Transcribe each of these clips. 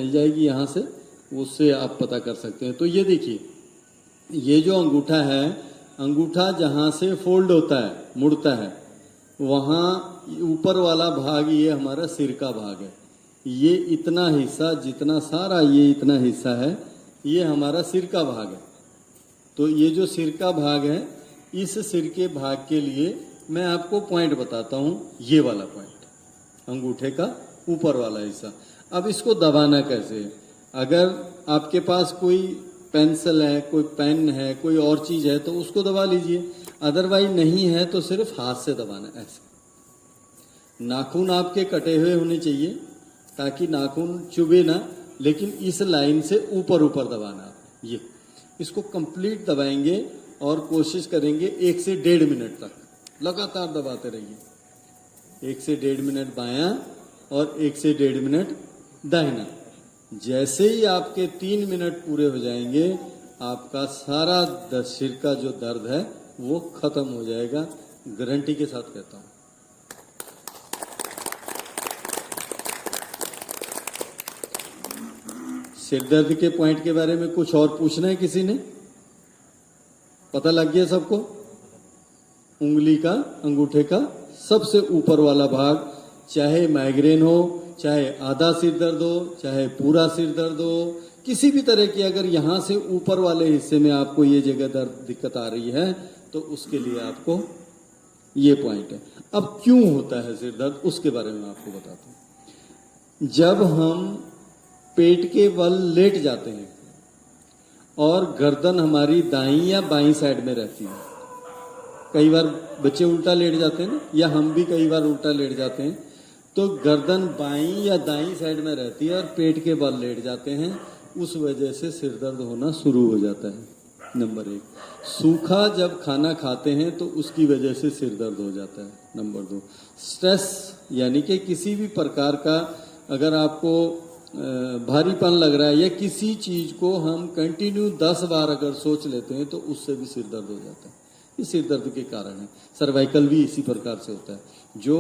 मिल जाएगी यहाँ से, उससे आप पता कर सकते हैं। तो ये देखिए, ये जो अंगूठा है, अंगूठा जहाँ से फोल्ड होता है, मुड़ता है, वहाँ ऊपर वाला भाग ये हमारा सिर का भाग है। ये इतना हिस्सा, जितना सारा ये इतना हिस्सा है, ये हमारा सिर का भाग है। तो ये जो सिर का भाग है, इस सिर के भाग के लिए मैं आपको पॉइंट बताता हूँ, ये वाला पॉइंट, अंगूठे का ऊपर वाला हिस्सा। अब इसको दबाना कैसे है? अगर आपके पास कोई पेंसिल है, कोई पेन है, कोई और चीज़ है तो उसको दबा लीजिए, अदरवाइज नहीं है तो सिर्फ हाथ से दबाना है ऐसे। नाखून आपके कटे हुए होने चाहिए ताकि नाखून चुभे ना, लेकिन इस लाइन से ऊपर ऊपर दबाना आप। ये इसको कंप्लीट दबाएंगे और कोशिश करेंगे 1 से 1.5 मिनट तक लगातार दबाते रहिए। 1 से 1.5 मिनट बायां और 1 से 1.5 मिनट दाहिना। जैसे ही आपके 3 मिनट पूरे हो जाएंगे, आपका सारा सिर का जो दर्द है वो खत्म हो जाएगा, गारंटी के साथ कहता हूं। सिर दर्द के पॉइंट के बारे में कुछ और पूछना है किसी ने? पता लग गया सबको? उंगली का, अंगूठे का सबसे ऊपर वाला भाग, चाहे माइग्रेन हो, चाहे आधा सिर दर्द हो, चाहे पूरा सिर दर्द हो, किसी भी तरह की अगर यहाँ से ऊपर वाले हिस्से में आपको ये जगह दर्द दिक्कत आ रही है तो उसके लिए आपको ये पॉइंट है। अब क्यों होता है सिर दर्द, उसके बारे में आपको बताता हूं। जब हम पेट के बल लेट जाते हैं और गर्दन हमारी दाईं या बाईं साइड में रहती है, कई बार बच्चे उल्टा लेट जाते हैं ना, या हम भी कई बार उल्टा लेट जाते हैं, तो गर्दन बाईं या दाईं साइड में रहती है और पेट के बल लेट जाते हैं, उस वजह से सिर दर्द होना शुरू हो जाता है। नंबर 1। सूखा जब खाना खाते हैं तो उसकी वजह से सिर दर्द हो जाता है। नंबर 2, स्ट्रेस यानी कि किसी भी प्रकार का अगर आपको भारीपन लग रहा है या किसी चीज को हम कंटिन्यू 10 बार अगर सोच लेते हैं तो उससे भी सिर दर्द हो जाता है। ये सिर दर्द के कारण है। सर्वाइकल भी इसी प्रकार से होता है। जो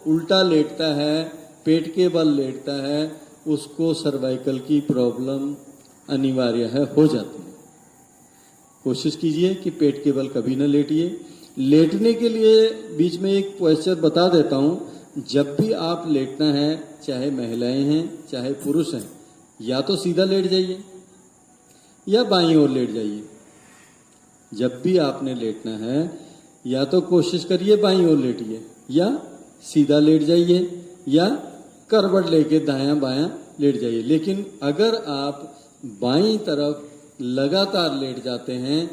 उल्टा लेटता है, पेट के बल लेटता है, उसको सर्वाइकल की प्रॉब्लम अनिवार्य है, हो जाती है। कोशिश कीजिए कि पेट के बल कभी न लेटिए। लेटने के लिए बीच में एक पोस्चर बता देता हूँ। जब भी आप लेटना है, चाहे महिलाएं हैं चाहे पुरुष हैं, या तो सीधा लेट जाइए या बाईं ओर लेट जाइए। जब भी आपने लेटना है या तो कोशिश करिए बाईं ओर लेटिए, या सीधा लेट जाइए, या करवट लेके दायां बायां लेट जाइए। लेकिन अगर आप बाईं तरफ लगातार लेट जाते हैं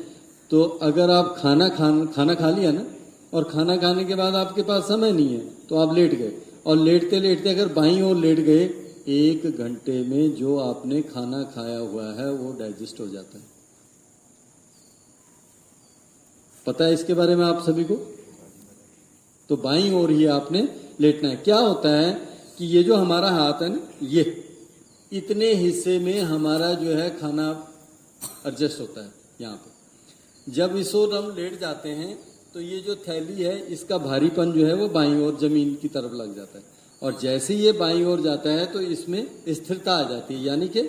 तो अगर आप खाना खा लिया ना, और खाना खाने के बाद आपके पास समय नहीं है तो आप लेट गए, और लेटते लेटते अगर बाईं ओर लेट गए, 1 घंटे में जो आपने खाना खाया हुआ है वो डाइजेस्ट हो जाता है। पता है इसके बारे में आप सभी को? तो बाईं ओर ही आपने लेटना है। क्या होता है कि ये जो हमारा हाथ है ना, ये इतने हिस्से में हमारा जो है खाना एडजस्ट होता है यहाँ पे। जब इस ओर हम लेट जाते हैं तो ये जो थैली है, इसका भारीपन जो है वो बाईं ओर जमीन की तरफ लग जाता है, और जैसे ये बाईं ओर जाता है तो इसमें स्थिरता आ जाती है, यानी कि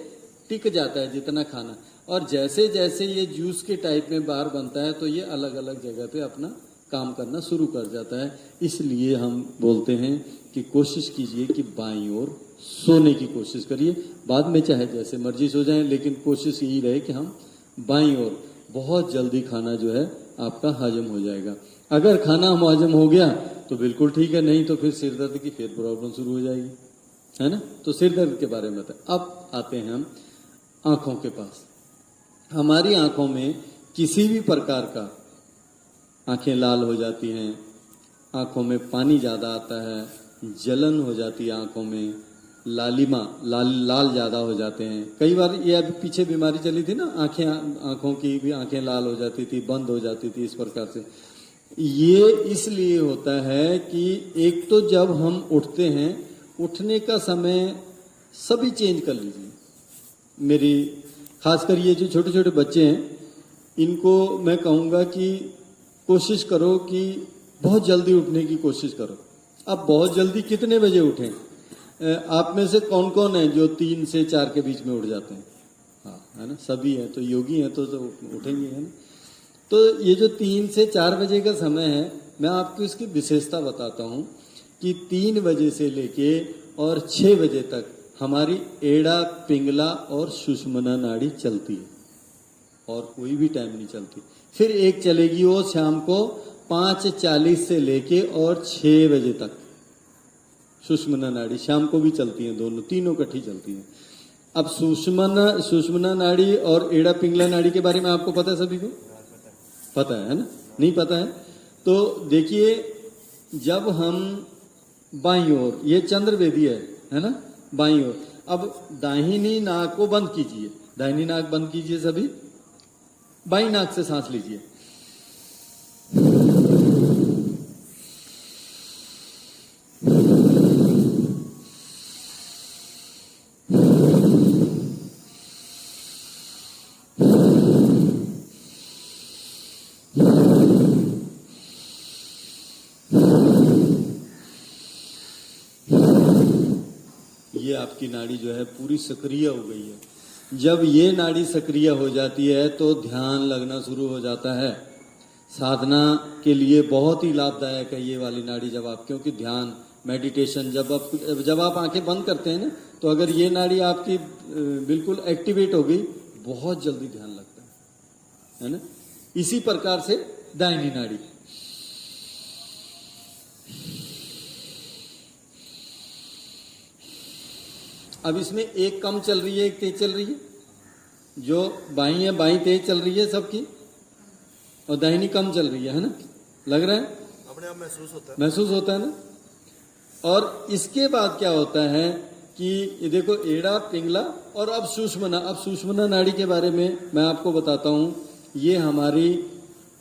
टिक जाता है जितना खाना। और जैसे जैसे ये जूस के टाइप में बाहर बनता है तो ये अलग अलग जगह पे अपना काम करना शुरू कर जाता है। इसलिए हम बोलते हैं कि कोशिश कीजिए कि बाईं ओर सोने की कोशिश करिए। बाद में चाहे जैसे मर्जी सो जाएं, लेकिन कोशिश यही रहे कि हम बाईं ओर, बहुत जल्दी खाना जो है आपका हजम हो जाएगा। अगर खाना हजम हो गया तो बिल्कुल ठीक है, नहीं तो फिर सिर दर्द की फिर प्रॉब्लम शुरू हो जाएगी, है ना। तो सिर दर्द के बारे में बताएं। अब आते हैं हम आंखों के पास। हमारी आंखों में किसी भी प्रकार का, आंखें लाल हो जाती हैं, आंखों में पानी ज़्यादा आता है, जलन हो जाती है आंखों में, लालिमा लाल ज़्यादा हो जाते हैं। कई बार ये अभी पीछे बीमारी चली थी ना, आंखों की भी आंखें लाल हो जाती थी, बंद हो जाती थी, इस प्रकार से। ये इसलिए होता है कि एक तो जब हम उठते हैं, उठने का समय सभी चेंज कर लीजिए। मेरी खासकर ये जो छोटे छोटे बच्चे हैं, इनको मैं कहूँगा कि कोशिश करो कि बहुत जल्दी उठने की कोशिश करो। अब बहुत जल्दी कितने बजे उठें? आप में से कौन कौन है जो 3 से 4 के बीच में उठ जाते हैं? हाँ, है ना, सभी हैं, तो योगी हैं तो उठेंगे, है ना। तो ये जो 3 से 4 बजे का समय है, मैं आपको इसकी विशेषता बताता हूँ कि 3 बजे से लेके और 6 बजे तक हमारी एड़ा, पिंगला और सुषुम्ना नाड़ी चलती है, और कोई भी टाइम नहीं चलती। फिर एक चलेगी वो शाम को 5:40 से लेके और 6 बजे तक। सुषुम्ना नाड़ी शाम को भी चलती है, दोनों, तीनों इकट्ठी चलती हैं। अब सुषुम्ना नाड़ी और एड़ा पिंगला नाड़ी के बारे में आपको पता है? सभी को पता है ना? नहीं पता है तो देखिए, जब हम बाईं ओर, ये चंद्रवेदी है ना, बाईं ओर, अब दाहिनी नाक को बंद कीजिए, दाहिनी नाक बंद कीजिए सभी, बाईं नाक से सांस लीजिए। ये आपकी नाड़ी जो है पूरी सक्रिय हो गई है। जब ये नाड़ी सक्रिय हो जाती है तो ध्यान लगना शुरू हो जाता है। साधना के लिए बहुत ही लाभदायक है ये वाली नाड़ी, जब आप, क्योंकि ध्यान, मेडिटेशन, जब आप आंखें बंद करते हैं ना, तो अगर ये नाड़ी आपकी बिल्कुल एक्टिवेट हो गई, बहुत जल्दी ध्यान लगता है ना। इसी प्रकार से दाहिनी नाड़ी, अब इसमें एक कम चल रही है, एक तेज चल रही है। जो बाईं है, बाईं तेज चल रही है सबकी, और दाहिनी कम चल रही है ना, लग रहा है? अपने आप महसूस होता है ना। और इसके बाद क्या होता है कि ये देखो, एड़ा, पिंगला और अब सुषुम्ना नाड़ी के बारे में मैं आपको बताता हूं। ये हमारी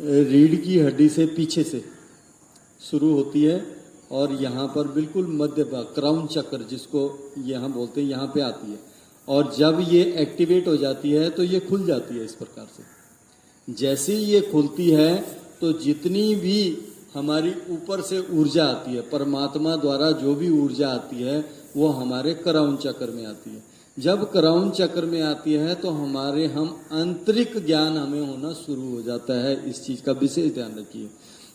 रीढ़ की हड्डी से पीछे से शुरू होती है और यहाँ पर बिल्कुल मध्य भाग, क्राउन चक्र जिसको यहाँ बोलते हैं, यहाँ पे आती है। और जब ये एक्टिवेट हो जाती है तो ये खुल जाती है इस प्रकार से। जैसे ही ये खुलती है तो जितनी भी हमारी ऊपर से ऊर्जा आती है, परमात्मा द्वारा जो भी ऊर्जा आती है, वो हमारे क्राउन चक्र में आती है। जब क्राउन चक्र में आती है तो हम आंतरिक ज्ञान हमें होना शुरू हो जाता है। इस चीज का विशेष ध्यान रखिए।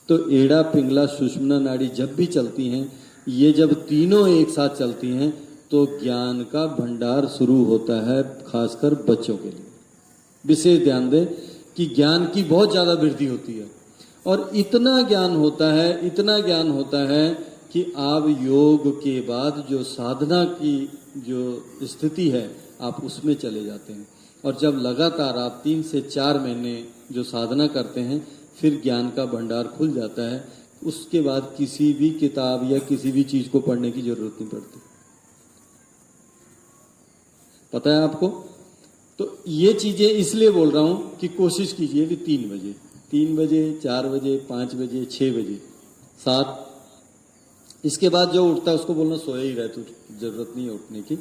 तो एड़ा, पिंगला, सुषुम्ना नाड़ी जब भी चलती हैं, ये जब तीनों एक साथ चलती हैं तो ज्ञान का भंडार शुरू होता है, खासकर बच्चों के लिए। विशेष ध्यान दें कि ज्ञान की बहुत ज्यादा वृद्धि होती है, और इतना ज्ञान होता है कि आप योग के बाद जो साधना की जो स्थिति है, आप उसमें चले जाते हैं। और जब लगातार आप 3 से 4 महीने जो साधना करते हैं, फिर ज्ञान का भंडार खुल जाता है। उसके बाद किसी भी किताब या किसी भी चीज को पढ़ने की जरूरत नहीं पड़ती। पता है आपको? तो ये चीजें इसलिए बोल रहा हूं कि कोशिश कीजिए कि 3 बजे, 4 बजे, 5 बजे, 6 बजे, 7, इसके बाद जो उठता है उसको बोलना सोया ही रहे, तो जरूरत नहीं है उठने की।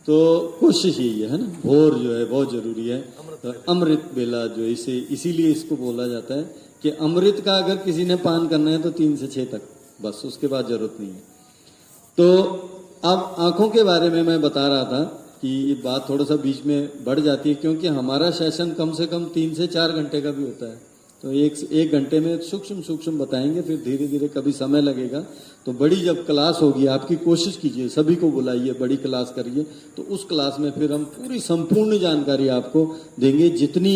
तो कोशिश यही है ना। भोर जो है बहुत जरूरी है, तो अमृत बेला जो इसीलिए इसको बोला जाता है कि अमृत का अगर किसी ने पान करना है तो 3 से 6 तक, बस, उसके बाद जरूरत नहीं है। तो अब आंखों के बारे में मैं बता रहा था कि ये बात थोड़ा सा बीच में बढ़ जाती है, क्योंकि हमारा सेशन कम से कम 3 से 4 घंटे का भी होता है। तो एक घंटे में सूक्ष्म बताएंगे, फिर धीरे धीरे कभी समय लगेगा। तो बड़ी जब क्लास होगी, आपकी कोशिश कीजिए, सभी को बुलाइए, बड़ी क्लास करिए, तो उस क्लास में फिर हम पूरी संपूर्ण जानकारी आपको देंगे, जितनी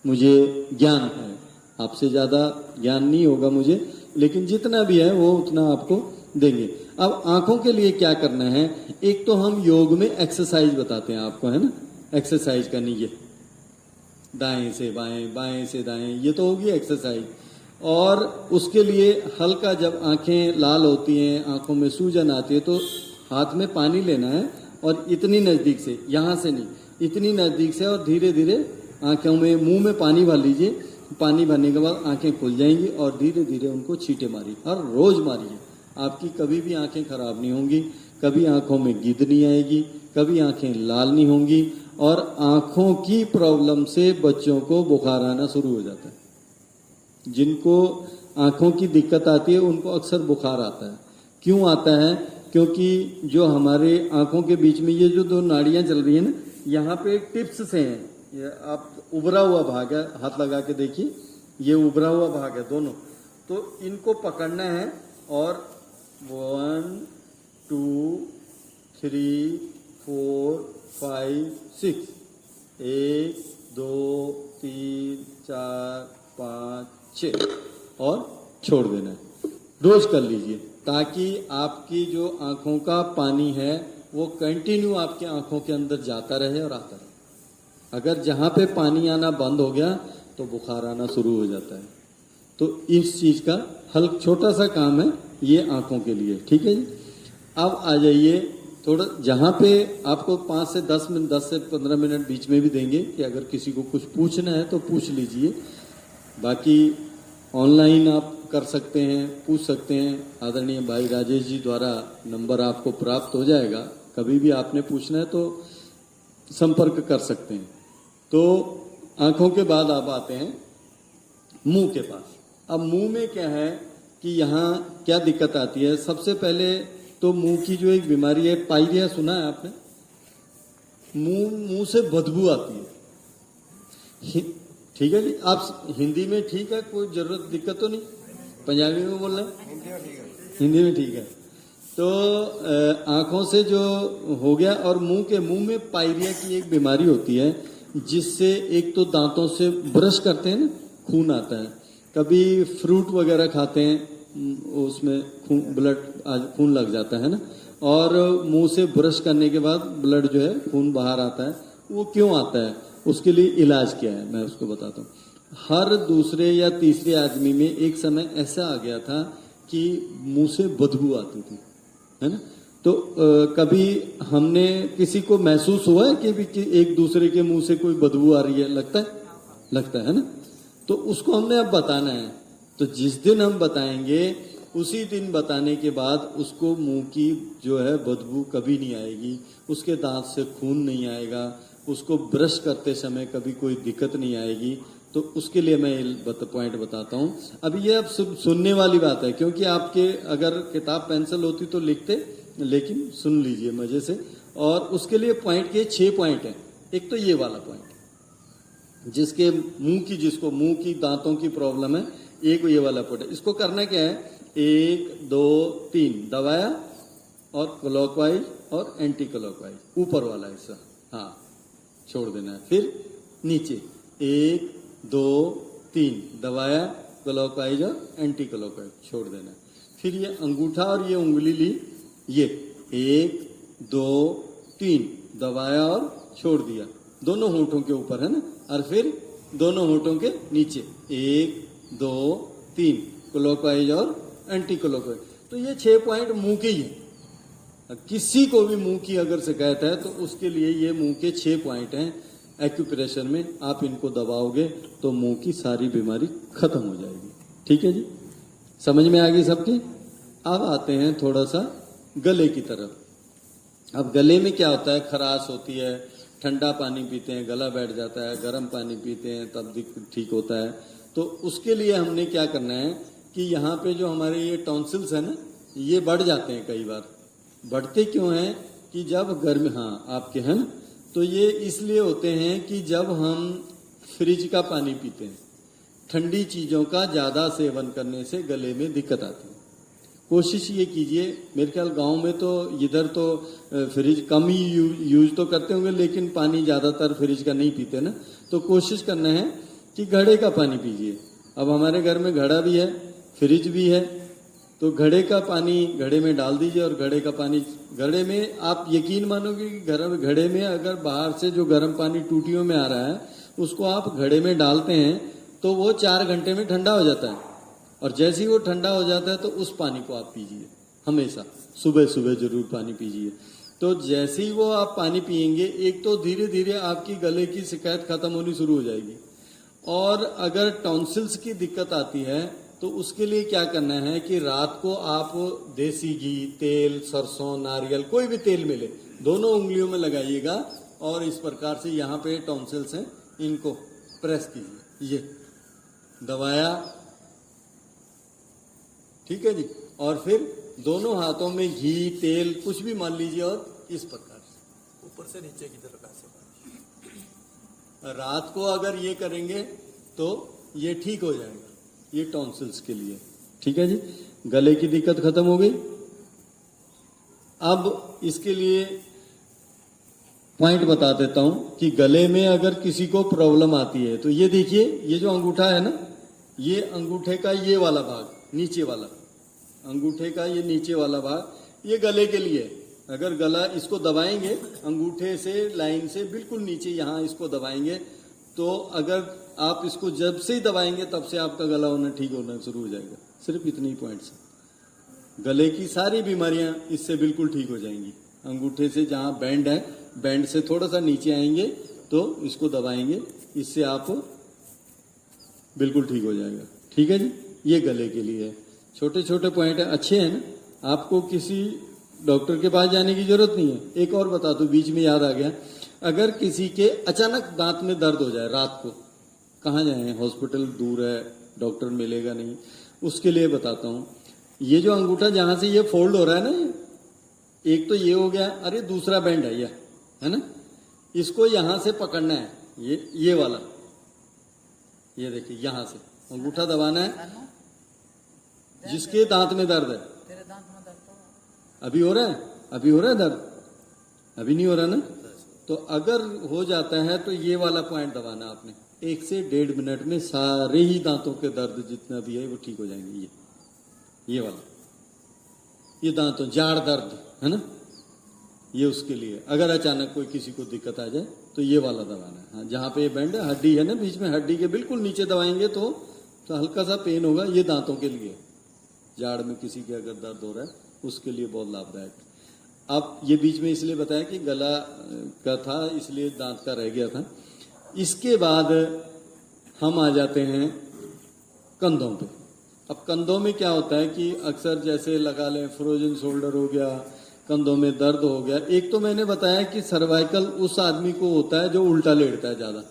मुझे ज्ञान है। आपसे ज्यादा ज्ञान नहीं होगा मुझे, लेकिन जितना भी है वो उतना आपको देंगे। अब आंखों के लिए क्या करना है? एक तो हम योग में एक्सरसाइज बताते हैं आपको, है ना। एक्सरसाइज करनी है, दाएं से बाएं, बाएं से दाएं, ये तो होगी एक्सरसाइज। और उसके लिए हल्का, जब आंखें लाल होती हैं, आंखों में सूजन आती है, तो हाथ में पानी लेना है और इतनी नजदीक से, यहां से नहीं, इतनी नजदीक से, और धीरे धीरे आंखों में, मुंह में पानी भर लीजिए। पानी भरने के बाद आंखें खुल जाएंगी और धीरे धीरे उनको छींटे मारिए, हर रोज मारिए। आपकी कभी भी आंखें खराब नहीं होंगी, कभी आंखों में गिद्ध नहीं आएगी, कभी आंखें लाल नहीं होंगी। और आंखों की प्रॉब्लम से बच्चों को बुखार आना शुरू हो जाता है। जिनको आंखों की दिक्कत आती है उनको अक्सर बुखार आता है। क्यों आता है? क्योंकि जो हमारे आंखों के बीच में ये जो दो नाड़ियां चल रही है ना, यहाँ पे टिप्स से हैं, ये आप उभरा हुआ भाग है, हाथ लगा के देखिए, ये उभरा हुआ भाग है दोनों, तो इनको पकड़ना है और 1 2 3 4 5 6 1 2 3 4 5 6 और छोड़ देना है। रोज कर लीजिए ताकि आपकी जो आंखों का पानी है वो कंटिन्यू आपके आंखों के अंदर जाता रहे और आता रहे। अगर जहां पे पानी आना बंद हो गया तो बुखार आना शुरू हो जाता है। तो इस चीज का हल्का छोटा सा काम है ये आंखों के लिए, ठीक है जी। अब आ जाइए थोड़ा, जहां पे आपको 5 से 10 मिनट 10 से 15 मिनट बीच में भी देंगे कि अगर किसी को कुछ पूछना है तो पूछ लीजिए, बाकी ऑनलाइन आप कर सकते हैं, पूछ सकते हैं। आदरणीय भाई राजेश जी द्वारा नंबर आपको प्राप्त हो जाएगा, कभी भी आपने पूछना है तो संपर्क कर सकते हैं। तो आंखों के बाद आप आते हैं मुंह के पास। अब मुंह में क्या है कि यहाँ क्या दिक्कत आती है, सबसे पहले तो मुंह की जो एक बीमारी है पायरिया, सुना है आपने? मुंह से बदबू आती है, ठीक है जी। आप हिंदी में ठीक है, कोई जरूरत दिक्कत तो नहीं? पंजाबी में बोल रहे हैं? हिंदी में ठीक है। तो आंखों से जो हो गया, और मुंह में पायरिया की एक बीमारी होती है जिससे एक तो दांतों से ब्रश करते हैं ना, खून आता है। कभी फ्रूट वगैरह खाते हैं उसमें खून लग जाता है ना, और मुंह से ब्रश करने के बाद ब्लड जो है खून बाहर आता है। वो क्यों आता है, उसके लिए इलाज क्या है मैं उसको बताता हूँ। हर दूसरे या तीसरे आदमी में एक समय ऐसा आ गया था कि मुंह से बदबू आती थी, है ना। तो कभी हमने किसी को महसूस हुआ है कि एक दूसरे के मुंह से कोई बदबू आ रही है? लगता है ना। तो उसको हमने अब बताना है। तो जिस दिन हम बताएंगे उसी दिन बताने के बाद उसको मुंह की जो है बदबू कभी नहीं आएगी, उसके दांत से खून नहीं आएगा, उसको ब्रश करते समय कभी कोई दिक्कत नहीं आएगी। तो उसके लिए मैं पॉइंट बताता हूँ। अभी ये अब सुनने वाली बात है, क्योंकि आपके अगर किताब पेंसिल होती तो लिखते, लेकिन सुन लीजिए मजे से। और उसके लिए पॉइंट के 6 पॉइंट हैं। एक तो ये वाला पॉइंट, जिसको मुंह की दांतों की प्रॉब्लम है, एक ये वाला पॉइंट है। इसको करना क्या है, 1 2 3 दबाया और क्लॉकवाइज और एंटी क्लॉकवाइज, ऊपर वाला हिस्सा, हाँ, छोड़ देना है। फिर नीचे 1 2 3 दबाया, क्लॉकवाइज और एंटी क्लॉकवाइज, छोड़ देना है। फिर ये अंगूठा और ये उंगली ली, ये 1 2 3 दबाया और छोड़ दिया, दोनों होंठों के ऊपर, है ना। और फिर दोनों होंठों के नीचे 1 2 3 क्लॉकवाइज और एंटी क्लॉकवाइज। तो ये 6 पॉइंट मुंह के ही है। किसी को भी मुंह की अगर शिकायत है तो उसके लिए ये मुंह के 6 पॉइंट हैं। एक्यूप्रेशर में आप इनको दबाओगे तो मुंह की सारी बीमारी खत्म हो जाएगी, ठीक है जी। समझ में आ गई सबकी? अब आते हैं थोड़ा सा गले की तरफ। अब गले में क्या होता है, खराश होती है, ठंडा पानी पीते हैं गला बैठ जाता है, गर्म पानी पीते हैं तब ठीक होता है। तो उसके लिए हमने क्या करना है कि यहाँ पे जो हमारे ये टॉन्सिल्स है ना, ये बढ़ जाते हैं कई बार। बढ़ते क्यों हैं कि जब गर्मी, हाँ आपके हैं ना, तो ये इसलिए होते हैं कि जब हम फ्रिज का पानी पीते हैं, ठंडी चीज़ों का ज़्यादा सेवन करने से गले में दिक्कत आती है। कोशिश ये कीजिए, मेरे ख्याल गांव में तो इधर तो फ्रिज कम ही यूज तो करते होंगे, लेकिन पानी ज़्यादातर फ्रिज का नहीं पीते ना। तो कोशिश करना है कि घड़े का पानी पीजिए। अब हमारे घर में घड़ा भी है, फ्रिज भी है, तो घड़े का पानी घड़े में डाल दीजिए। और घड़े का पानी, घड़े में आप यकीन मानोगे कि घड़े में अगर बाहर से जो गर्म पानी टूटियों में आ रहा है उसको आप घड़े में डालते हैं तो वो 4 घंटे में ठंडा हो जाता है। और जैसे ही वो ठंडा हो जाता है तो उस पानी को आप पीजिए, हमेशा सुबह सुबह जरूर पानी पीजिए। तो जैसे ही वो आप पानी पियेंगे, एक तो धीरे धीरे आपकी गले की शिकायत खत्म होनी शुरू हो जाएगी। और अगर टॉन्सिल्स की दिक्कत आती है तो उसके लिए क्या करना है कि रात को आप देसी घी, तेल, सरसों, नारियल, कोई भी तेल मिले, दोनों उंगलियों में लगाइएगा और इस प्रकार से यहाँ पे टॉन्सिल्स हैं इनको प्रेस कीजिए, ये दबाया, ठीक है जी। और फिर दोनों हाथों में घी तेल कुछ भी मान लीजिए और इस प्रकार से ऊपर से नीचे की तरफ ऐसे रात को अगर ये करेंगे तो ये ठीक हो जाएगा। ये टॉन्सिल्स के लिए ठीक है जी। गले की दिक्कत खत्म हो गई। अब इसके लिए पॉइंट बता देता हूं कि गले में अगर किसी को प्रॉब्लम आती है तो ये देखिए, ये जो अंगूठा है ना, ये अंगूठे का ये वाला भाग, नीचे वाला अंगूठे का ये नीचे वाला भाग, ये गले के लिए है। अगर गला इसको दबाएंगे अंगूठे से लाइन से बिल्कुल नीचे, यहां इसको दबाएंगे तो अगर आप इसको जब से ही दबाएंगे तब से आपका गला होना ठीक होना शुरू हो जाएगा। सिर्फ इतनी पॉइंट से गले की सारी बीमारियां इससे बिल्कुल ठीक हो जाएंगी। अंगूठे से जहां बैंड है, बैंड से थोड़ा सा नीचे आएंगे तो इसको दबाएंगे, इससे आप बिल्कुल ठीक हो जाएगा। ठीक है जी, ये गले के लिए है। छोटे छोटे पॉइंट है, अच्छे हैं ना। आपको किसी डॉक्टर के पास जाने की जरूरत नहीं है। एक और बता दूं, बीच में याद आ गया, अगर किसी के अचानक दांत में दर्द हो जाए रात को, कहाँ जाए, हॉस्पिटल दूर है, डॉक्टर मिलेगा नहीं, उसके लिए बताता हूं। ये जो अंगूठा जहां से ये फोल्ड हो रहा है ना, एक तो ये हो गया, अरे दूसरा बैंड है ये, है ना, इसको यहां से पकड़ना है, ये वाला, ये देखिए यहां से अंगूठा दबाना है। जिसके दांत में दर्द है, तेरे दांत में दर्द तो अभी हो रहा है, अभी हो रहा है दर्द, अभी नहीं हो रहा ना, तो अगर हो जाता है तो ये वाला पॉइंट दबाना आपने। 1 से 1.5 मिनट में सारे ही दांतों के दर्द जितना भी है वो ठीक हो जाएंगे। ये वाला, ये दांतों जाड़ दर्द है ना, ये उसके लिए अगर अचानक कोई किसी को दिक्कत आ जाए तो ये वाला दबाना है। हाँ, जहां पे ये बैंड है, हड्डी है ना बीच में, हड्डी के बिल्कुल नीचे दबाएंगे तो हल्का सा पेन होगा। ये दांतों के लिए, जाड़ में किसी के अगर दर्द हो रहा है उसके लिए बहुत लाभदायक है। अब ये बीच में इसलिए बताया कि गला का था इसलिए दांत का रह गया था। इसके बाद हम आ जाते हैं कंधों पे। अब कंधों में क्या होता है कि अक्सर जैसे लगा लें फ्रोजन शोल्डर हो गया, कंधों में दर्द हो गया। एक तो मैंने बताया कि सर्वाइकल उस आदमी को होता है जो उल्टा लेटता है ज्यादा,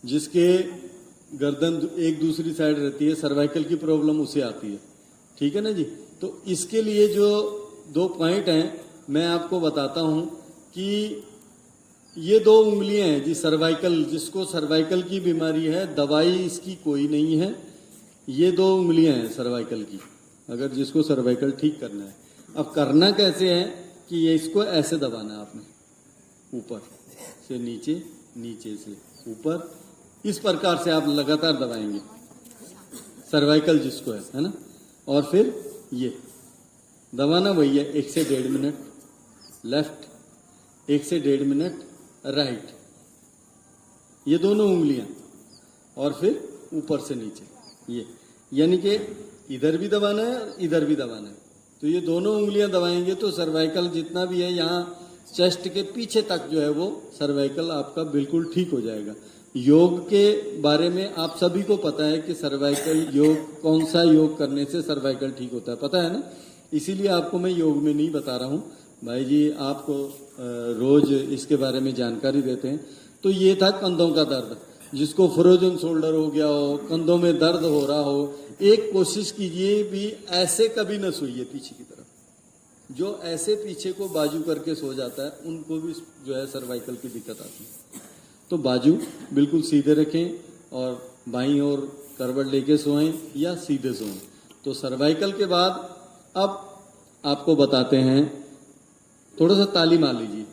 जिसके गर्दन एक दूसरी साइड रहती है, सर्वाइकल की प्रॉब्लम उसे आती है। ठीक है ना जी। तो इसके लिए जो 2 पॉइंट हैं मैं आपको बताता हूं कि ये 2 उंगलियां हैं जी, सर्वाइकल, जिसको सर्वाइकल की बीमारी है, दवाई इसकी कोई नहीं है। ये 2 उंगलियां हैं सर्वाइकल की, अगर जिसको सर्वाइकल ठीक करना है। अब करना कैसे है कि ये इसको ऐसे दबाना है आपने, ऊपर से नीचे, नीचे से ऊपर, इस प्रकार से आप लगातार दबाएंगे सर्वाइकल जिसको है ना। और फिर ये दबाना वही है 1 से 1.5 मिनट लेफ्ट, 1 से 1.5 मिनट राइट, ये दोनों उंगलियां, और फिर ऊपर से नीचे, ये यानी कि इधर भी दबाना है और इधर भी दबाना है। तो ये दोनों उंगलियां दबाएंगे तो सर्वाइकल जितना भी है यहाँ चेस्ट के पीछे तक जो है वो सर्वाइकल आपका बिल्कुल ठीक हो जाएगा। योग के बारे में आप सभी को पता है कि सर्वाइकल योग, कौन सा योग करने से सर्वाइकल ठीक होता है, पता है ना। इसीलिए आपको मैं योग में नहीं बता रहा हूँ, भाई जी आपको रोज इसके बारे में जानकारी देते हैं। तो ये था कंधों का दर्द, जिसको फ्रोजन शोल्डर हो गया हो, कंधों में दर्द हो रहा हो, एक कोशिश कीजिए भी ऐसे कभी न सोइए पीछे की तरफ। जो ऐसे पीछे को बाजू करके सो जाता है उनको भी जो है सर्वाइकल की दिक्कत आती है। तो बाजू बिल्कुल सीधे रखें और बाईं ओर करवट लेके सोएं या सीधे सोएं। तो सर्वाइकल के बाद अब आपको बताते हैं, थोड़ा सा ताली मार लीजिए।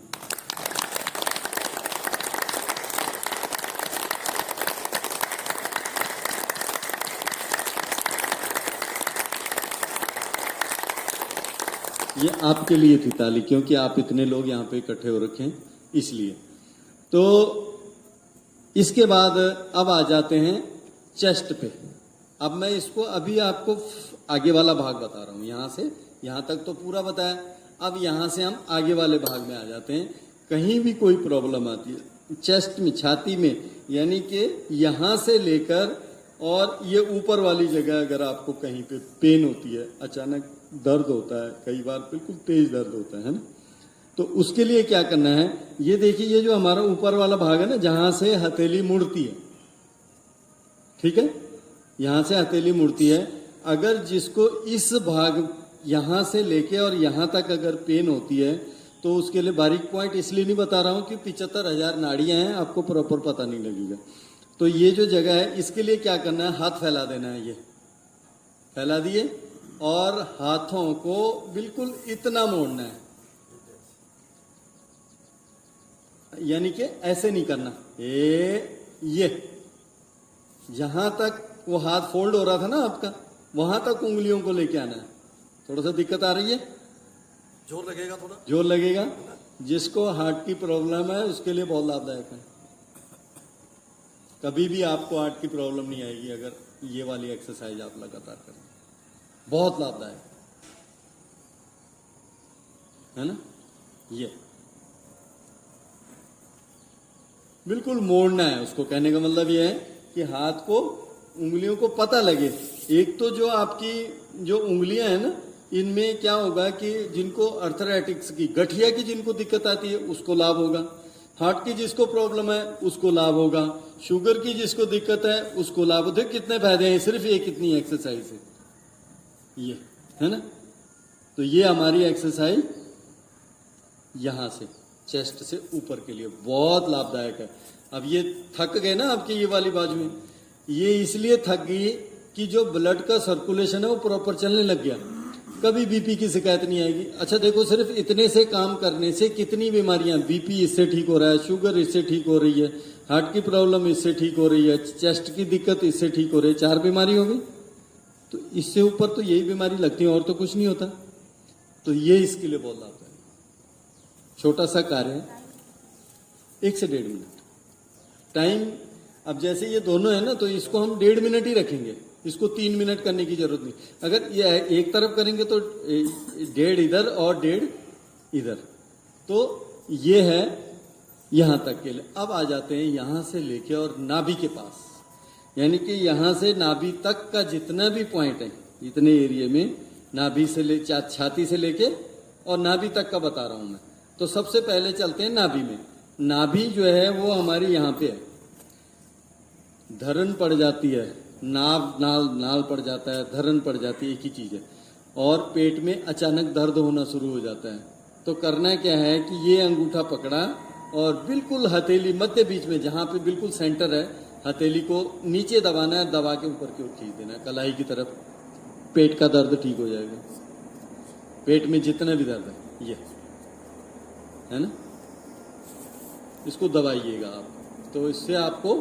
ये आपके लिए थी ताली, क्योंकि आप इतने लोग यहाँ पे इकट्ठे हो रखे हैं इसलिए। तो इसके बाद अब आ जाते हैं चेस्ट पे। अब मैं इसको अभी आपको आगे वाला भाग बता रहा हूं, यहां से यहां तक तो पूरा बताया। अब यहां से हम आगे वाले भाग में आ जाते हैं। कहीं भी कोई प्रॉब्लम आती है चेस्ट में, छाती में, यानी कि यहां से लेकर और ये ऊपर वाली जगह अगर आपको कहीं पे पेन होती है, अचानक दर्द होता है, कई बार बिल्कुल तेज दर्द होता है ना, तो उसके लिए क्या करना है, ये देखिए ये जो हमारा ऊपर वाला भाग है ना, जहां से हथेली मुड़ती है, ठीक है, यहां से हथेली मुड़ती है। अगर जिसको इस भाग यहाँ से लेके और यहाँ तक अगर पेन होती है तो उसके लिए बारीक पॉइंट इसलिए नहीं बता रहा हूँ कि 75,000 नाड़ियाँ हैं, आपको प्रॉपर पता नहीं लगेगा। तो ये जो जगह है इसके लिए क्या करना है, हाथ फैला देना है, ये फैला दिए और हाथों को बिल्कुल इतना मोड़ना है, यानी कि ऐसे नहीं करना, ये जहां तक वो हाथ फोल्ड हो रहा था ना आपका, वहां तक उंगलियों को लेके आना है। थोड़ा सा दिक्कत आ रही है, जोर लगेगा, थोड़ा जोर लगेगा। जिसको हार्ट की प्रॉब्लम है उसके लिए बहुत लाभदायक है। कभी भी आपको हार्ट की प्रॉब्लम नहीं आएगी अगर ये वाली एक्सरसाइज आप लगातार करें, बहुत लाभदायक है ना। ये बिल्कुल मोड़ना है उसको, कहने का मतलब ये है कि हाथ को, उंगलियों को पता लगे। एक तो जो आपकी जो उंगलियां हैं ना, इनमें क्या होगा कि जिनको अर्थराइटिक्स की, गठिया की जिनको दिक्कत आती है उसको लाभ होगा, हार्ट की जिसको प्रॉब्लम है उसको लाभ होगा, शुगर की जिसको दिक्कत है उसको लाभ होगा। कितने फायदे हैं सिर्फ ये कितनी एक्सरसाइज है, ये है ना। तो ये हमारी एक्सरसाइज यहां से चेस्ट से ऊपर के लिए बहुत लाभदायक है। अब ये थक गए ना आपकी ये वाली बाजुएं, ये इसलिए थक गई कि जो ब्लड का सर्कुलेशन है वो प्रॉपर चलने लग गया, कभी बीपी की शिकायत नहीं आएगी। अच्छा देखो, सिर्फ इतने से काम करने से कितनी बीमारियां, बीपी इससे ठीक हो रहा है, शुगर इससे ठीक हो रही है, हार्ट की प्रॉब्लम इससे ठीक हो रही है, चेस्ट की दिक्कत इससे ठीक हो रही है, 4 बीमारी हो गई। तो इससे ऊपर तो यही बीमारी लगती है और तो कुछ नहीं होता। तो ये इसके लिए बहुत लाभदायक, छोटा सा कार्य है, 1 से 1.5 मिनट टाइम। अब जैसे ये दोनों है ना, तो इसको हम 1.5 मिनट ही रखेंगे, इसको 3 मिनट करने की जरूरत नहीं। अगर ये एक तरफ करेंगे तो 1.5 इधर और 1.5 इधर, तो ये है यहां तक के लिए। अब आ जाते हैं यहां से लेके और नाभि के पास, यानी कि यहां से नाभि तक का जितना भी पॉइंट है, इतने एरिया में नाभि से ले, छाती से लेके और नाभि तक का बता रहा हूं मैं। तो सबसे पहले चलते हैं नाभि में। नाभि जो है वो हमारी यहाँ पे है, धरन पड़ जाती है, नाल पड़ जाता है, धरन पड़ जाती है, एक ही चीज है। और पेट में अचानक दर्द होना शुरू हो जाता है। तो करना क्या है कि ये अंगूठा पकड़ा और बिल्कुल हथेली मध्य बीच में, जहां पे बिल्कुल सेंटर है, हथेली को नीचे दबाना है, दबा के ऊपर की ओर खींच देना है कलाई की तरफ। पेट का दर्द ठीक हो जाएगा, पेट में जितना भी दर्द है, ये है ना, इसको दबाइएगा आप, तो इससे आपको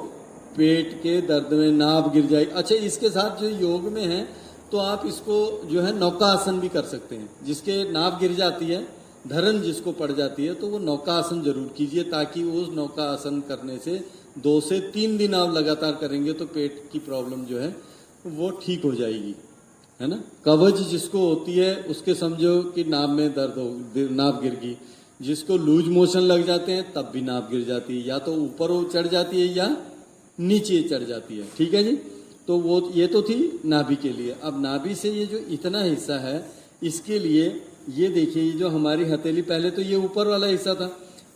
पेट के दर्द में नाभ गिर जाएगी। अच्छा, इसके साथ जो योग में है तो आप इसको जो है नौका आसन भी कर सकते हैं। जिसके नाभ गिर जाती है, धरन जिसको पड़ जाती है, तो वो नौका आसन जरूर कीजिए, ताकि उस नौका आसन करने से 2 से 3 दिन आप लगातार करेंगे तो पेट की प्रॉब्लम जो है वो ठीक हो जाएगी, है ना। कब्ज जिसको होती है उसके समझो कि नाभ में दर्द हो, नाभ गिर गई। जिसको लूज मोशन लग जाते हैं तब भी नाभ गिर जाती है, या तो ऊपर वो चढ़ जाती है या नीचे चढ़ जाती है, ठीक है जी। तो वो ये तो थी नाभि के लिए। अब नाभि से ये जो इतना हिस्सा है, इसके लिए ये देखिए, ये जो हमारी हथेली, पहले तो ये ऊपर वाला हिस्सा था,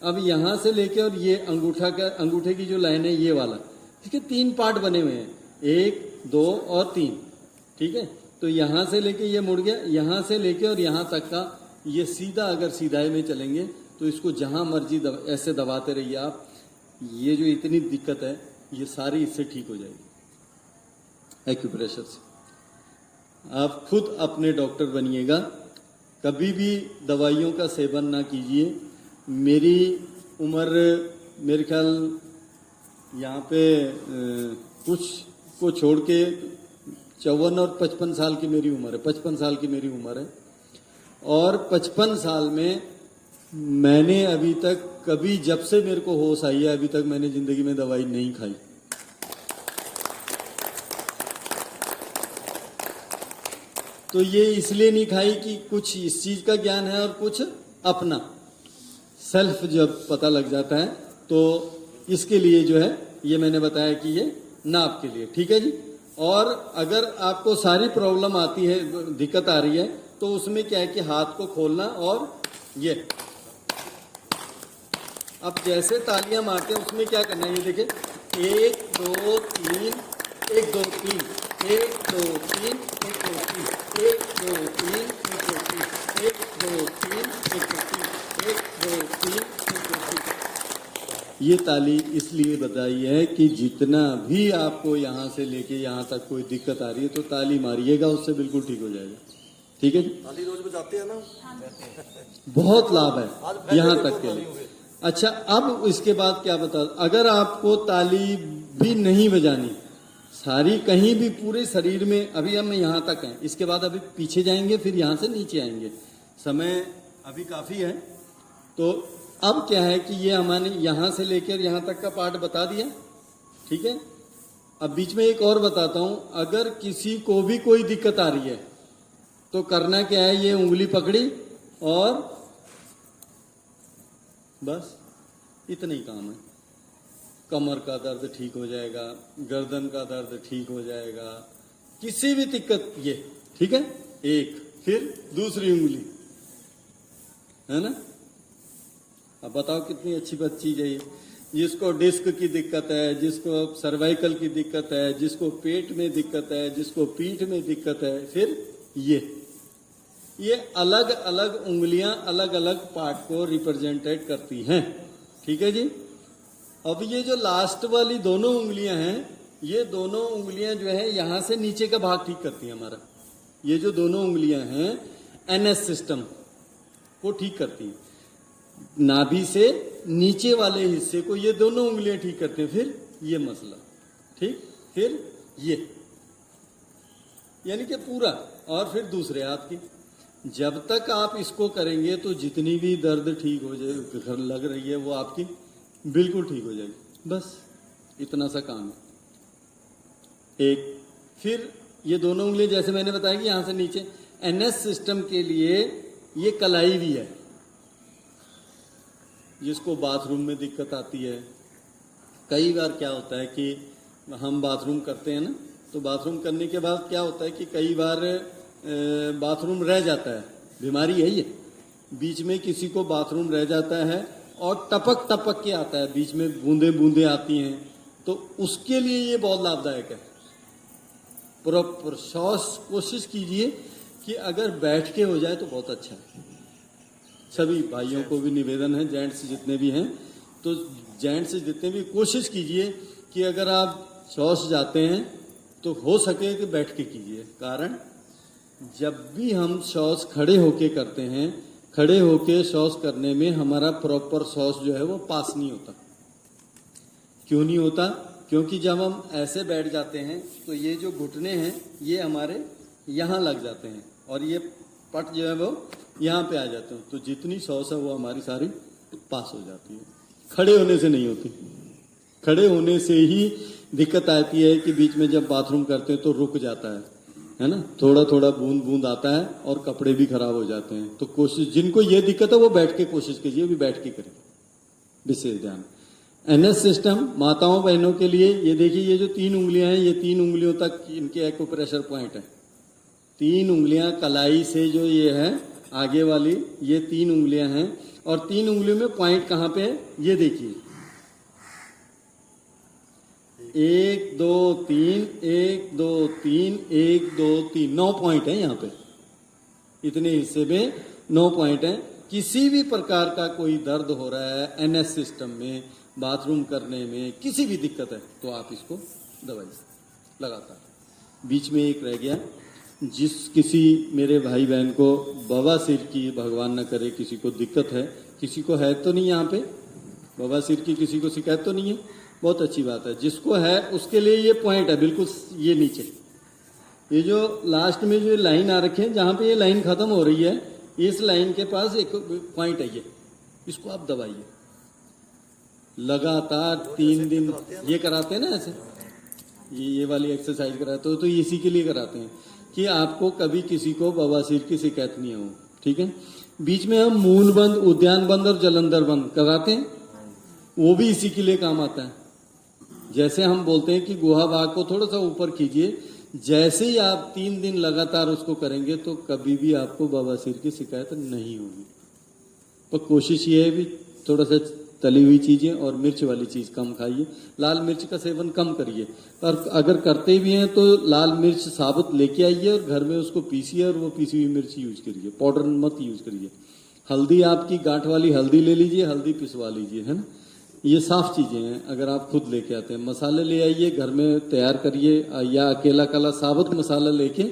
अब यहां से लेके और ये अंगूठे की जो लाइन है ये वाला, इसके 3 पार्ट बने हुए हैं, 1, 2 और 3, ठीक है। तो यहां से लेके ये मुड़ गया, यहां से लेके और यहां तक का ये सीधा, अगर सीधाई में चलेंगे तो इसको जहां मर्जी ऐसे दबाते रहिए आप। ये जो इतनी दिक्कत है ये सारी इससे ठीक हो जाएगी एक्यूप्रेशर से। आप खुद अपने डॉक्टर बनिएगा, कभी भी दवाइयों का सेवन ना कीजिए। मेरी उम्र मेरे ख्याल यहाँ पे कुछ को छोड़ के 54 और 55 साल की मेरी उम्र है, 55 साल की मेरी उम्र है। और 55 साल में मैंने अभी तक कभी, जब से मेरे को होश आई है, अभी तक मैंने जिंदगी में दवाई नहीं खाई। तो ये इसलिए नहीं खाई कि कुछ इस चीज का ज्ञान है और कुछ अपना सेल्फ जब पता लग जाता है, तो इसके लिए जो है ये मैंने बताया कि ये नाप के लिए, ठीक है जी। और अगर आपको सारी प्रॉब्लम आती है, दिक्कत आ रही है, तो उसमें क्या है कि हाथ को खोलना और ये, अब जैसे तालियां मारते हैं उसमें क्या करना है, ये देखिए, 1 2 3, 1 2 3, 1 2 3, 1 2 3, 1 2 3 1 2 3 1 2 3 1 2 3 1 2 3 1 2 3। ये ताली इसलिए बताई है कि जितना भी आपको यहाँ से लेके यहाँ तक कोई दिक्कत आ रही है तो ताली मारिएगा, उससे बिल्कुल ठीक हो जाएगा। ठीक है जी, ताली रोज बजाते हैं ना। बहुत लाभ है आज यहाँ पहले तक के ताली लिए। हुए। अच्छा, अब इसके बाद क्या बता, अगर आपको ताली भी नहीं बजानी, सारी कहीं भी पूरे शरीर में, अभी हम यहाँ तक हैं, इसके बाद अभी पीछे जाएंगे, फिर यहाँ से नीचे आएंगे, समय अभी काफी है। तो अब क्या है कि ये हमने यहाँ से लेकर यहाँ तक का पार्ट बता दिया। ठीक है, अब बीच में एक और बताता हूं, अगर किसी को भी कोई दिक्कत आ रही है तो करना क्या है, ये उंगली पकड़ी और बस इतना ही काम है। कमर का दर्द ठीक हो जाएगा, गर्दन का दर्द ठीक हो जाएगा, किसी भी दिक्कत ये। ठीक है, एक, फिर दूसरी उंगली, है ना। अब बताओ कितनी अच्छी बात चीज है ये। जिसको डिस्क की दिक्कत है, जिसको सर्वाइकल की दिक्कत है, जिसको पेट में दिक्कत है, जिसको पीठ में दिक्कत है, फिर ये अलग अलग उंगलियां अलग अलग पार्ट को रिप्रेजेंटेट करती हैं। ठीक है जी। अब ये जो लास्ट वाली दोनों उंगलियां हैं, ये दोनों उंगलियां जो है यहां से नीचे का भाग ठीक करती हैं हमारा। ये जो दोनों उंगलियां हैं एनएस सिस्टम को ठीक करती हैं, नाभि से नीचे वाले हिस्से को ये दोनों उंगलियां ठीक करते हैं। फिर ये मसला ठीक, फिर ये, यानी कि पूरा, और फिर दूसरे हाथ की। जब तक आप इसको करेंगे तो जितनी भी दर्द ठीक हो जाए लग रही है वो आपकी बिल्कुल ठीक हो जाएगी। बस इतना सा काम है। एक, फिर ये दोनों उंगलियां जैसे मैंने बताया कि यहां से नीचे, एनएस सिस्टम के लिए ये कलाई भी है। जिसको बाथरूम में दिक्कत आती है, कई बार क्या होता है कि हम बाथरूम करते हैं ना, तो बाथरूम करने के बाद क्या होता है कि कई बार बाथरूम रह जाता है। बीमारी है ये, बीच में किसी को बाथरूम रह जाता है और टपक टपक के आता है, बीच में बूंदे बूंदे आती हैं, तो उसके लिए ये बहुत लाभदायक है। प्रॉपर शौच कोशिश कीजिए कि अगर बैठ के हो जाए तो बहुत अच्छा है। सभी भाइयों को भी निवेदन है, जेंट्स जितने भी हैं, तो जेंट्स जितने भी कोशिश कीजिए कि अगर आप शौच जाते हैं तो हो सके कि बैठ के कीजिए। कारण जब भी हम शौच खड़े होके करते हैं, खड़े होके शौच करने में हमारा प्रॉपर शौच जो है वो पास नहीं होता। क्यों नहीं होता? क्योंकि जब हम ऐसे बैठ जाते हैं तो ये जो घुटने हैं ये हमारे यहाँ लग जाते हैं और ये पट जो है वो यहाँ पे आ जाते हैं, तो जितनी शौच है वो हमारी सारी पास हो जाती है। खड़े होने से नहीं होती। खड़े होने से ही दिक्कत आती है कि बीच में जब बाथरूम करते हैं तो रुक जाता है ना, थोड़ा थोड़ा बूंद बूंद आता है और कपड़े भी खराब हो जाते हैं। तो कोशिश, जिनको ये दिक्कत है वो बैठ के कोशिश कीजिए, भी बैठ के करें, विशेष ध्यान। एनएस सिस्टम माताओं बहनों के लिए, ये देखिए ये जो 3 उंगलियां हैं, ये 3 उंगलियों तक इनके एक्यूप्रेशर पॉइंट है। 3 उंगलियां कलाई से जो ये है आगे वाली, ये 3 उंगलियां हैं और 3 उंगलियों में पॉइंट कहां पे है ये देखिए, 1 2 3 1 2 3 1 2 3 9 पॉइंट है यहाँ पे। इतने हिस्से में 9 पॉइंट है। किसी भी प्रकार का कोई दर्द हो रहा है एनएस सिस्टम में, बाथरूम करने में किसी भी दिक्कत है तो आप इसको दवाई लगातार। बीच में एक रह गया, जिस किसी मेरे भाई बहन को बवासीर की, भगवान न करे किसी को दिक्कत है, किसी को है तो नहीं यहाँ पे बवासीर की, किसी को शिकायत तो नहीं है, बहुत अच्छी बात है। जिसको है उसके लिए ये पॉइंट है बिल्कुल ये नीचे, ये जो लास्ट में जो लाइन आ रखे हैं जहाँ पे ये लाइन खत्म हो रही है, इस लाइन के पास एक पॉइंट है ये, इसको आप दबाइए लगातार 3 दिन। ये कराते हैं ना ऐसे, ये वाली एक्सरसाइज कराते हो तो इसी के लिए कराते हैं कि आपको कभी किसी को बवासीर की शिकायत नहीं हो। ठीक है। बीच में हम मूल बंद, उद्यान बंद और जलंधर बंद कराते हैं, वो भी इसी के लिए काम आता है। जैसे हम बोलते हैं कि गुहा भाग को थोड़ा सा ऊपर कीजिए, जैसे ही आप 3 दिन लगातार उसको करेंगे तो कभी भी आपको बवासीर की शिकायत नहीं होगी। पर कोशिश ये है भी थोड़ा सा तली हुई चीजें और मिर्च वाली चीज कम खाइए। लाल मिर्च का सेवन कम करिए, और अगर करते भी हैं तो लाल मिर्च साबुत लेके आइए और घर में उसको पीसिए और वो पीसी हुई मिर्च यूज करिए, पाउडर मत यूज करिए। हल्दी आपकी गांठ वाली हल्दी ले लीजिए, हल्दी पिसवा लीजिए, है ना। ये साफ चीजें हैं, अगर आप खुद लेके आते हैं। मसाले ले आइए, घर में तैयार करिए, या अकेला काला साबुत मसाला लेके,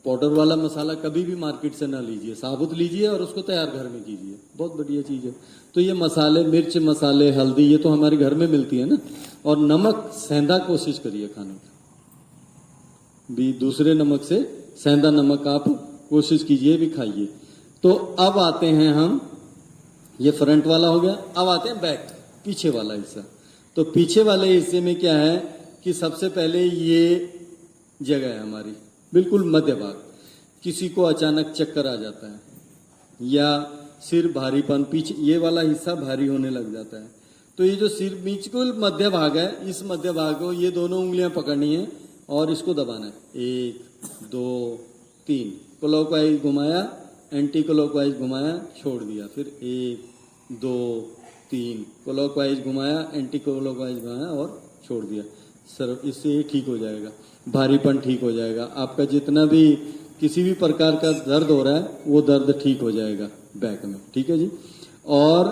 पाउडर वाला मसाला कभी भी मार्केट से ना लीजिए, साबुत लीजिए और उसको तैयार घर में कीजिए, बहुत बढ़िया चीज है। तो ये मसाले, मिर्च मसाले, हल्दी, ये तो हमारे घर में मिलती है ना। और नमक सेंधा कोशिश करिए खाने की, भी दूसरे नमक से सेंधा नमक आप कोशिश कीजिए भी खाइए। तो अब आते हैं हम, ये फ्रंट वाला हो गया, अब आते हैं बैक, पीछे वाला हिस्सा। तो पीछे वाले हिस्से में क्या है कि सबसे पहले ये जगह है हमारी बिल्कुल मध्य भाग। किसी को अचानक चक्कर आ जाता है या सिर भारीपन, पीछे ये वाला हिस्सा भारी होने लग जाता है, तो ये जो सिर बिल्कुल मध्य भाग है, इस मध्य भाग को ये दोनों उंगलियां पकड़नी है और इसको दबाना है। 1 2 3 क्लॉकवाइज घुमाया, एंटी क्लॉकवाइज घुमाया, छोड़ दिया, फिर 1 2 3 क्लॉकवाइज घुमाया, एंटी क्लॉकवाइज घुमाया और छोड़ दिया। सर इससे ये ठीक हो जाएगा, भारीपन ठीक हो जाएगा, आपका जितना भी किसी भी प्रकार का दर्द हो रहा है वो दर्द ठीक हो जाएगा बैक में, ठीक है जी। और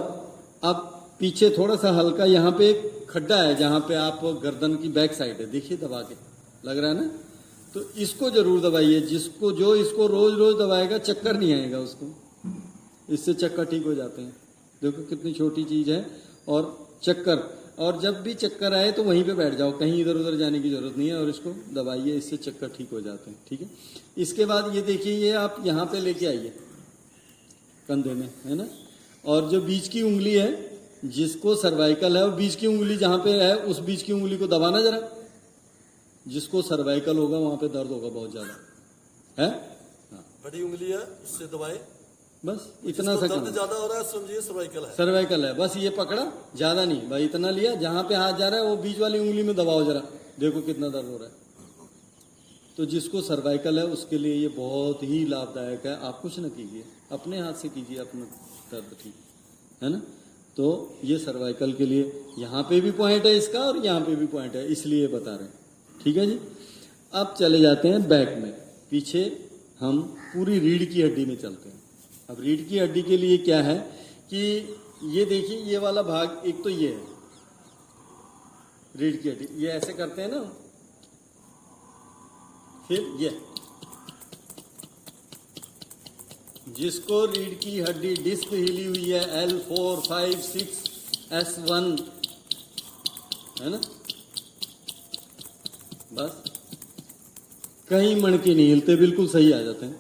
अब पीछे थोड़ा सा हल्का, यहाँ पे एक खड्डा है जहाँ पे आप गर्दन की बैक साइड है, देखिए दबा के लग रहा है ना, तो इसको जरूर दबाइए। जिसको जो इसको रोज रोज दबाएगा चक्कर नहीं आएगा उसको, इससे चक्कर ठीक हो जाते हैं। देखो कितनी छोटी चीज है। और चक्कर, और जब भी चक्कर आए तो वहीं पे बैठ जाओ, कहीं इधर उधर जाने की जरूरत नहीं है, और इसको दबाइए, इससे चक्कर ठीक हो जाते हैं, ठीक है। इसके बाद ये देखिए, ये आप यहाँ पे लेके आइए कंधे में, है ना। और जो बीच की उंगली है, जिसको सर्वाइकल है, और बीच की उंगली जहाँ पे है उस बीच की उंगली को दबाना जरा। जिसको सर्वाइकल होगा वहां पे दर्द होगा बहुत ज्यादा, है। हाँ बड़ी उंगली है, उससे दबाए, बस इतना सा दर्द ज्यादा हो रहा है समझिए सर्वाइकल है। सर्वाइकल है, बस ये पकड़ा, ज्यादा नहीं भाई, इतना लिया, जहां पे हाथ जा रहा है वो बीच वाली उंगली में दबाओ जरा, देखो कितना दर्द हो रहा है। तो जिसको सर्वाइकल है उसके लिए ये बहुत ही लाभदायक है। आप कुछ ना कीजिए, अपने हाथ से कीजिए अपना दर्द ठीक, है ना। तो ये सर्वाइकल के लिए यहाँ पे भी पॉइंट है इसका और यहाँ पे भी पॉइंट है, इसलिए बता रहे हैं, ठीक है जी। अब चले जाते हैं बैक में, पीछे हम पूरी रीढ़ की हड्डी में चलते हैं। अब रीढ़ की हड्डी के लिए क्या है कि ये देखिए, ये वाला भाग एक तो ये है रीढ़ की हड्डी, ये ऐसे करते हैं ना, फिर ये जिसको रीढ़ की हड्डी डिस्क हिली हुई है, L4 5 6 S1, है ना, बस कहीं मणके नहीं हिलते, बिल्कुल सही आ जाते हैं।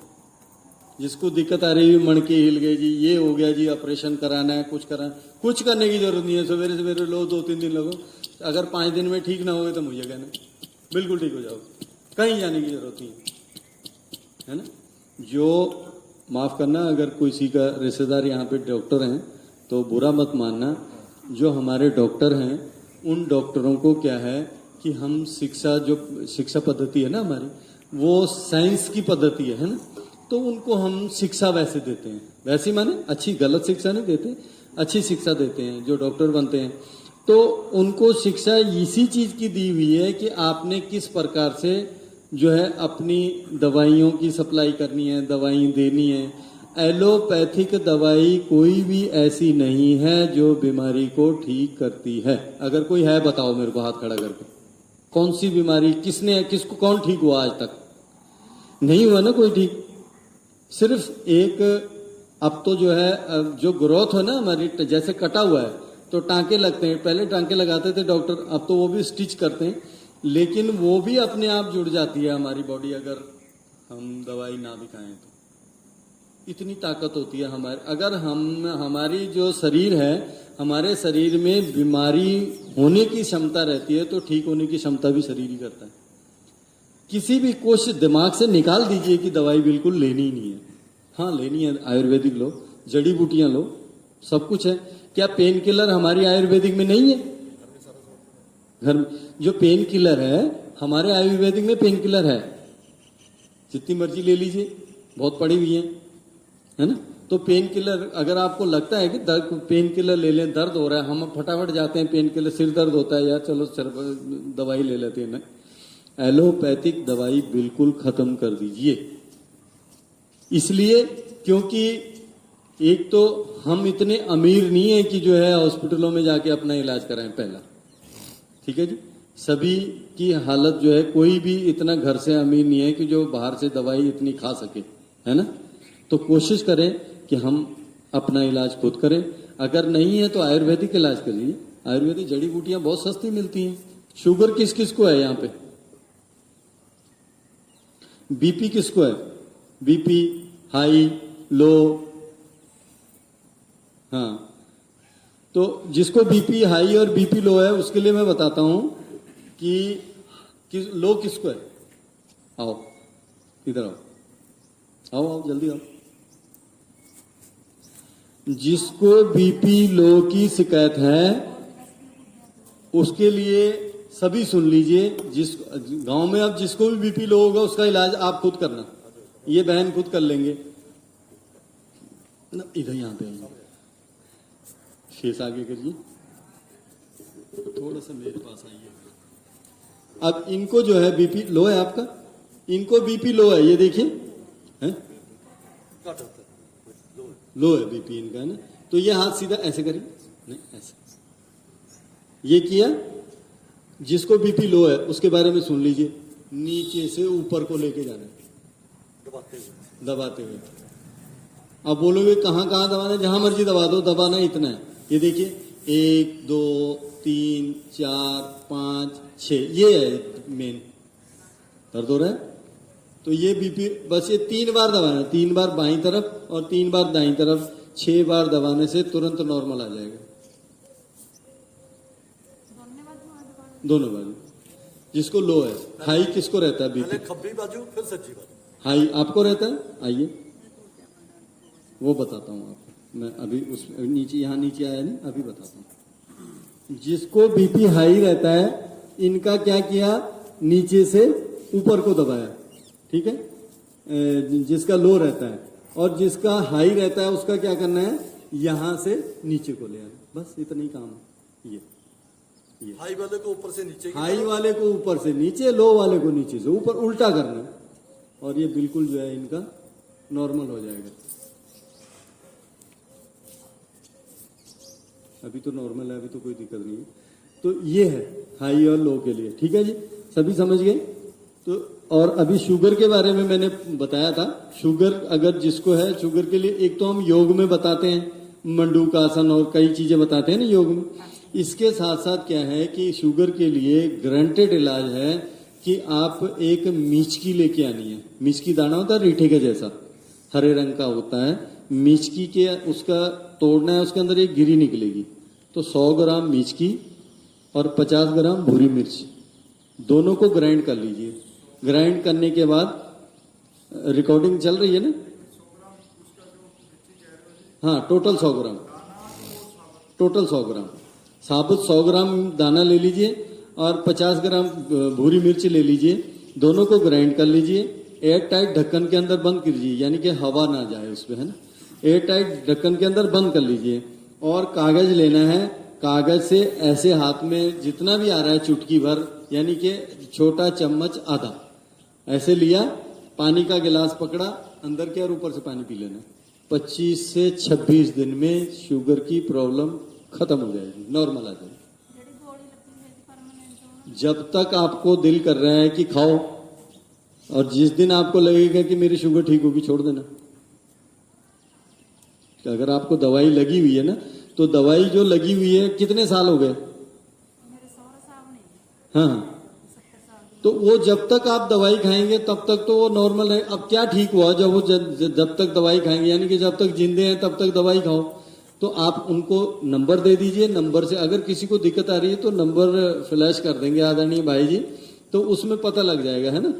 जिसको दिक्कत आ रही है मणके हिल गए जी, ये हो गया जी, ऑपरेशन कराना है, कुछ कराना, कुछ करने की जरूरत नहीं है। सवेरे सवेरे लो, 2-3 दिन लगो, अगर 5 दिन में ठीक ना होगे तो मुझे कहना, बिल्कुल ठीक हो जाओगे, कहीं जाने की जरूरत नहीं है ना। जो माफ करना, अगर किसी का रिश्तेदार यहाँ पे डॉक्टर हैं तो बुरा मत मानना। जो हमारे डॉक्टर हैं उन डॉक्टरों को क्या है कि हम शिक्षा, जो शिक्षा पद्धति है ना हमारी, वो साइंस की पद्धति है ना, तो उनको हम शिक्षा वैसे देते हैं, वैसी माने अच्छी, गलत शिक्षा नहीं देते, अच्छी शिक्षा देते हैं। जो डॉक्टर बनते हैं तो उनको शिक्षा इसी चीज की दी हुई है कि आपने किस प्रकार से जो है अपनी दवाइयों की सप्लाई करनी है, दवाई देनी है। एलोपैथिक दवाई कोई भी ऐसी नहीं है जो बीमारी को ठीक करती है। अगर कोई है बताओ मेरे को हाथ खड़ा करके, कौन सी बीमारी, किसने, किसको, कौन ठीक हुआ आज तक? नहीं हुआ ना कोई ठीक। सिर्फ एक, अब तो जो है, जो ग्रोथ है ना हमारी, जैसे कटा हुआ है तो टांके लगते हैं, पहले टांके लगाते थे डॉक्टर, अब तो वो भी स्टिच करते हैं, लेकिन वो भी अपने आप जुड़ जाती है हमारी बॉडी, अगर हम दवाई ना भी खाएं तो। इतनी ताकत होती है हमारे, अगर हम, हमारी जो शरीर है, हमारे शरीर में बीमारी होने की क्षमता रहती है तो ठीक होने की क्षमता भी शरीर ही करता है। किसी भी कोशिश दिमाग से निकाल दीजिए कि दवाई बिल्कुल लेनी ही नहीं है। हाँ लेनी है, आयुर्वेदिक लो, जड़ी बूटियां लो, सब कुछ है। क्या पेन किलर हमारी आयुर्वेदिक में नहीं है? घर जो पेन किलर है हमारे आयुर्वेदिक में पेन किलर है, जितनी मर्जी ले लीजिए, बहुत पड़ी हुई है ना। तो पेन किलर अगर आपको लगता है कि पेन किलर ले लें, दर्द हो रहा है, हम फटाफट जाते हैं पेन किलर, सिर दर्द होता है यार चलो दवाई ले लेते हैं ना। एलोपैथिक दवाई बिल्कुल खत्म कर दीजिए। इसलिए क्योंकि एक तो हम इतने अमीर नहीं है कि जो है हॉस्पिटलों में जाके अपना इलाज कराएं पहला, ठीक है जी। सभी की हालत जो है, कोई भी इतना घर से अमीर नहीं है कि जो बाहर से दवाई इतनी खा सके, है ना। तो कोशिश करें कि हम अपना इलाज खुद करें। अगर नहीं है तो आयुर्वेदिक इलाज करिए। आयुर्वेदिक जड़ी बूटियां बहुत सस्ती मिलती हैं। शुगर किस किस को है यहाँ पे? बीपी किसको है? बीपी हाई लो, हाँ। तो जिसको बीपी हाई और बीपी लो है उसके लिए मैं बताता हूं कि लो किसको है। आओ इधर आओ, आओ आओ जल्दी आओ। जिसको बीपी लो की शिकायत है उसके लिए सभी सुन लीजिए। जिस गांव में अब जिसको भी बीपी लो होगा उसका इलाज आप खुद करना, ये बहन खुद कर लेंगे ना। इधर यहां पे आइए, फेस आगे करिए, थोड़ा सा मेरे पास आइए। अब इनको जो है बीपी लो है आपका, इनको बीपी लो है, ये देखिए है लो है बीपी इनका, है ना। तो ये हाथ सीधा ऐसे करिए, नहीं ऐसे, ये किया। जिसको बीपी लो है उसके बारे में सुन लीजिए। नीचे से ऊपर को लेके जाना, दबाते हुए। अब बोलोगे कहां कहां दबाना? जहां मर्जी दबा दो, दबाना इतना है। ये देखिए 1 2 3 4 5 6, ये है मेन। दर्द हो रहा है तो ये बीपी, बस ये 3 बार दबाना, 3 बार बाईं तरफ और 3 बार दाईं तरफ, 6 बार दबाने से तुरंत नॉर्मल आ जाएगा। दोनों बाजू। जिसको लो है, हाई किसको रहता है बीपी? खब्बी बाजू फिर सज्जी बाजू। हाई आपको रहता है? आइए वो बताता हूँ आपको मैं। अभी उस नीचे, यहाँ नीचे आया नहीं, अभी बताता हूँ। जिसको बीपी हाई रहता है इनका क्या किया, नीचे से ऊपर को दबाया, ठीक है। जिसका लो रहता है और जिसका हाई रहता है उसका क्या करना है, यहां से नीचे को ले आना, बस इतना ही काम है। ये हाई वाले को ऊपर से नीचे, हाई वाले को ऊपर से नीचे, लो वाले को नीचे से ऊपर, उल्टा करना है और ये बिल्कुल जो है इनका नॉर्मल हो जाएगा। अभी तो नॉर्मल है, अभी तो कोई दिक्कत नहीं है। तो ये है हाई और लो के लिए, ठीक है जी, सभी समझ गए। तो और अभी शुगर के बारे में मैंने बताया था। शुगर अगर जिसको है, शुगर के लिए एक तो हम योग में बताते हैं, मंडूकासन और कई चीजें बताते हैं ना योग में। इसके साथ साथ क्या है कि शुगर के लिए गारंटेड इलाज है कि आप एक मिचकी लेके आनी है। मिचकी दाना होता है रीठे के जैसा, हरे रंग का होता है। मिचकी के उसका तोड़ना है, उसके अंदर एक गिरी निकलेगी। तो 100 ग्राम मिचकी और 50 ग्राम भूरी मिर्च, दोनों को ग्राइंड कर लीजिए। ग्राइंड करने के बाद रिकॉर्डिंग चल रही है ना? हाँ, टोटल 100 ग्राम, टोटल 100 ग्राम साबुत 100 ग्राम दाना ले लीजिए और 50 ग्राम भूरी मिर्च ले लीजिए। दोनों को ग्राइंड कर लीजिए। एयर टाइट ढक्कन के अंदर बंद कीजिए, यानी कि हवा ना जाए उसमें, है ना। एयर टाइट ढक्कन के अंदर बंद कर लीजिए और कागज लेना है। कागज से ऐसे हाथ में जितना भी आ रहा है चुटकी भर, यानी कि छोटा चम्मच आधा ऐसे लिया। पानी का गिलास पकड़ा, अंदर के और ऊपर से पानी पी लेना। 25 से 26 दिन में शुगर की प्रॉब्लम खत्म हो जाएगी, नॉर्मल आ जाएगी। जब तक आपको दिल कर रहा है कि खाओ, और जिस दिन आपको लगेगा कि मेरी शुगर ठीक होगी, छोड़ देना। अगर आपको दवाई लगी हुई है ना, तो दवाई जो लगी हुई है, कितने साल हो गए? हाँ, तो वो जब तक आप दवाई खाएंगे तब तक तो वो नॉर्मल है। अब क्या ठीक हुआ, जब वो जब तक दवाई खाएंगे, यानी कि जब तक जिंदे हैं तब तक दवाई खाओ। तो आप उनको नंबर दे दीजिए। नंबर से अगर किसी को दिक्कत आ रही है तो नंबर फ्लैश कर देंगे आदरणीय भाई जी, तो उसमें पता लग जाएगा, है ना।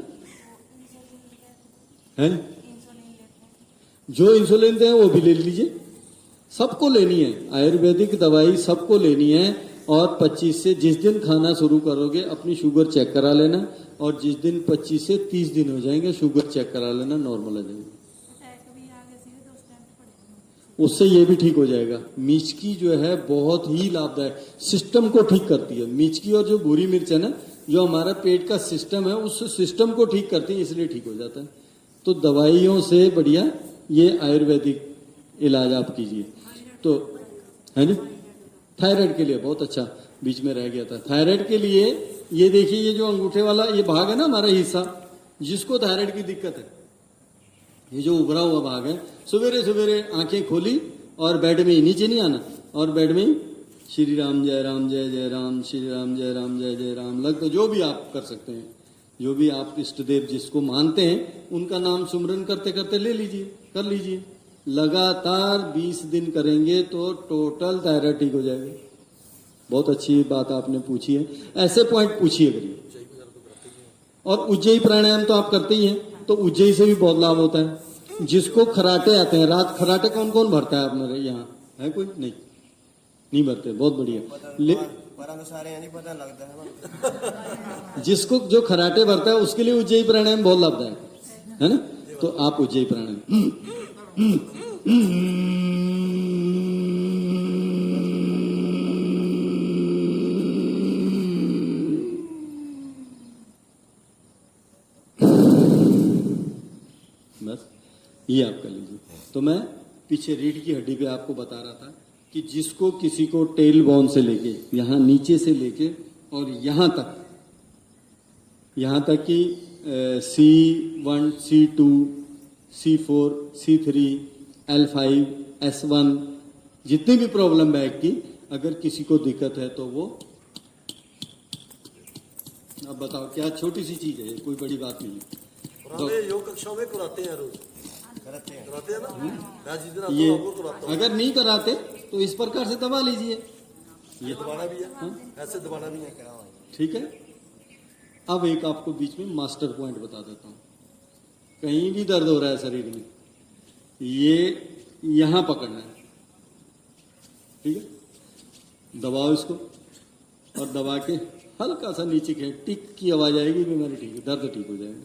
है जो इंसुलिन दें वो भी ले लीजिए। सबको लेनी है आयुर्वेदिक दवाई, सबको लेनी है। और 25 से जिस दिन खाना शुरू करोगे अपनी शुगर चेक करा लेना, और जिस दिन 25 से 30 दिन हो जाएंगे शुगर चेक करा लेना, नॉर्मल आ जाएगी। उससे ये भी ठीक हो जाएगा। मिचकी जो है बहुत ही लाभदायक, सिस्टम को ठीक करती है। मिचकी और जो भूरी मिर्च है ना, जो हमारा पेट का सिस्टम है उस सिस्टम को ठीक करती है, इसलिए ठीक हो जाता है। तो दवाइयों से बढ़िया ये आयुर्वेदिक इलाज आप कीजिए। तो है नी, थायराइड के लिए बहुत अच्छा, बीच में रह गया था। थायराइड के लिए ये देखिए, ये जो अंगूठे वाला ये भाग है ना हमारा हिस्सा, जिसको थायराइड की दिक्कत है, ये जो उभरा हुआ भाग है, सवेरे सवेरे आंखें खोली और बेड में ही, नीचे नहीं आना, और बेड में ही श्री राम जय राम जय जय राम, श्री राम जय राम जय जय राम लग, तो जो भी आप कर सकते हैं, जो भी आप इष्ट देव जिसको मानते हैं उनका नाम सुमरन करते करते ले लीजिए, कर लीजिए। लगातार 20 दिन करेंगे तो टोटल थायराइड ठीक हो जाएगा। बहुत अच्छी बात आपने पूछी है, ऐसे पॉइंट पूछिए करिए। और उज्जयी प्राणायाम तो आप करते ही हैं, तो उज्जयी से भी बहुत लाभ होता है। जिसको खराटे आते हैं, रात खराटे कौन कौन भरता है अपने यहाँ, है कोई? नहीं भरते, बहुत बढ़िया। नहीं पता लगता है जिसको जो खराटे भरता है उसके लिए उज्जयी प्राणायाम बहुत लाभदायक है ना। तो आप उज्जयी प्राणायाम बस ये आप कर लीजिए। तो मैं पीछे रीढ़ की हड्डी पे आपको बता रहा था कि जिसको किसी को टेल बोन से लेके यहाँ नीचे से लेके और यहाँ तक कि C1, C2, C4, C3, L5, S1 जितनी भी प्रॉब्लम बैक की अगर किसी को दिक्कत है तो वो, अब बताओ क्या छोटी सी चीज है, कोई बड़ी बात नहीं है। और हमें योग कक्षाओं में कराते हैं रोज, कराते हैं ना। मैं जिस दिन आता ये हूँ आपको कराता हूँ। अगर नहीं कराते तो इस प्रकार से दबा लीजिए, ये दबाना भी है, ऐसे दबाना भी है। ठीक है। अब एक आपको बीच में मास्टर पॉइंट बता देता हूं। कहीं भी दर्द हो रहा है शरीर में, ये यहां पकड़ना है, ठीक है। दबाओ इसको और दबा के हल्का सा नीचे खींच, टिक की आवाज आएगी, बीमारी ठीक है, दर्द ठीक हो जाएगा।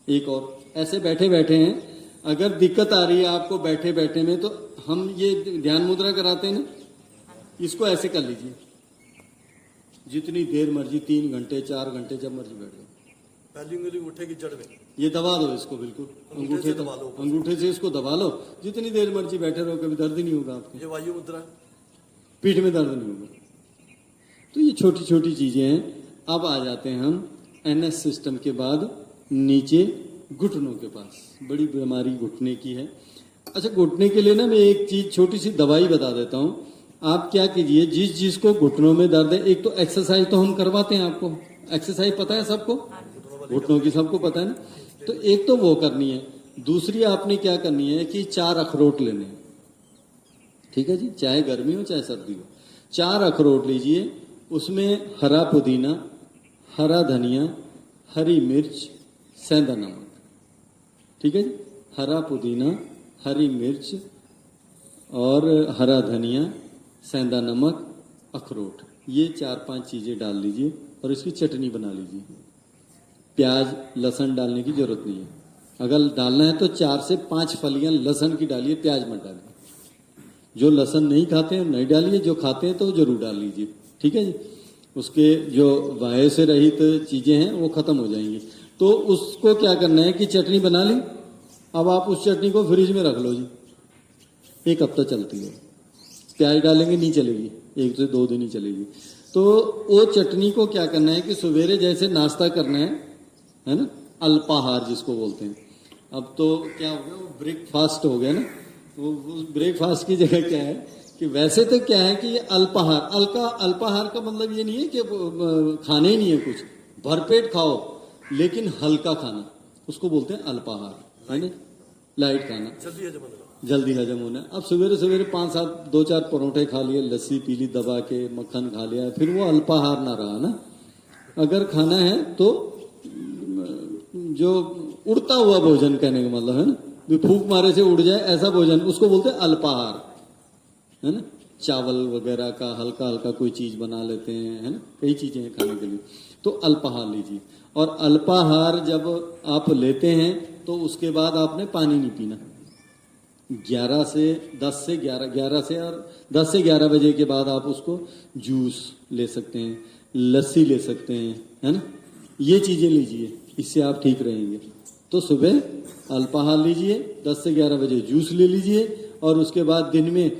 एक और, ऐसे बैठे बैठे हैं, अगर दिक्कत आ रही है आपको बैठे बैठे में, तो हम ये ध्यान मुद्रा कराते हैं ना, इसको ऐसे कर लीजिए जितनी देर मर्जी, 3 घंटे 4 घंटे, जब मर्जी बैठ जाओ। पहली उंगली उठेगी जड़ में, ये दबा दो इसको, बिल्कुल अंगूठे से दबा लो। अंगूठे से इसको दबा लो, जितनी देर मर्जी बैठे रहो, कभी दर्द ही नहीं होगा आपके, ये वायु मुद्रा, पीठ में दर्द नहीं होगा। तो ये छोटी छोटी चीजें हैं। अब आ जाते हैं हम NS सिस्टम के बाद नीचे घुटनों के पास। बड़ी बीमारी घुटने की है। अच्छा, घुटने के लिए ना मैं एक चीज छोटी सी दवाई बता देता हूँ। आप क्या कीजिए, जिसको घुटनों में दर्द है, एक तो एक्सरसाइज तो हम करवाते हैं आपको, एक्सरसाइज पता है सबको, घुटनों की सबको पता है ना, तो एक तो वो करनी है। दूसरी आपने क्या करनी है कि 4 अखरोट लेने हैं, ठीक है जी, चाहे गर्मी हो चाहे सर्दी हो। 4 अखरोट लीजिए, उसमें हरा पुदीना, हरा धनिया, हरी मिर्च, सेंधा नमक, ठीक है जी। हरा पुदीना, हरी मिर्च और हरा धनिया, सेंधा नमक, अखरोट, ये 4-5 चीजें डाल लीजिए और इसकी चटनी बना लीजिए। प्याज लहसुन डालने की जरूरत नहीं है। अगर डालना है तो 4 से 5 फलियां लहसुन की डालिए, प्याज मत डालिए। जो लहसुन नहीं खाते हैं नहीं डालिए, जो खाते हैं तो जरूर डाल लीजिए, ठीक है जी। उसके जो वायु से रहित चीजें हैं वो खत्म हो जाएंगी। तो उसको क्या करना है कि चटनी बना ली। अब आप उस चटनी को फ्रिज में रख लो जी, 1 हफ्ता चलती है। प्याज डालेंगे नहीं चलेगी, 1 से 2 दिन ही चलेगी। तो वो चटनी को क्या करना है कि सवेरे जैसे नाश्ता करना है ना, अल्पाहार जिसको बोलते हैं। अब तो क्या हो गया, वो ब्रेकफास्ट हो गया ना। वो ब्रेकफास्ट की जगह क्या है कि वैसे तो क्या है कि ये अल्पाहार, अल्पाहार का मतलब ये नहीं है कि खाने ही नहीं है कुछ, भरपेट खाओ लेकिन हल्का खाना, उसको बोलते हैं अल्पाहार, है ना, लाइट खाना, जल्दी हजम होना। अब सवेरे सवेरे 5-7 2-4 परोठे खा लिए, लस्सी पी ली दबा के, मक्खन खा लिया, फिर वो अल्पाहार ना रहा ना। अगर खाना है तो जो उड़ता हुआ भोजन, कहने का मतलब है ना, भी फूंक मारे से उड़ जाए ऐसा भोजन, उसको बोलते हैं अल्पाहार, है ना। चावल वगैरह का हल्का हल्का कोई चीज बना लेते हैं, है ना, कई चीजें हैं खाने के लिए, तो अल्पाहार लीजिए। और अल्पाहार जब आप लेते हैं तो उसके बाद आपने पानी नहीं पीना, 11 से 10 से 11 से और 10 से 11 बजे के बाद आप उसको जूस ले सकते हैं, लस्सी ले सकते हैं, है ना। ये चीज़ें लीजिए, इससे आप ठीक रहेंगे। तो सुबह अल्पाहार लीजिए, 10 से 11 बजे जूस ले लीजिए, और उसके बाद दिन में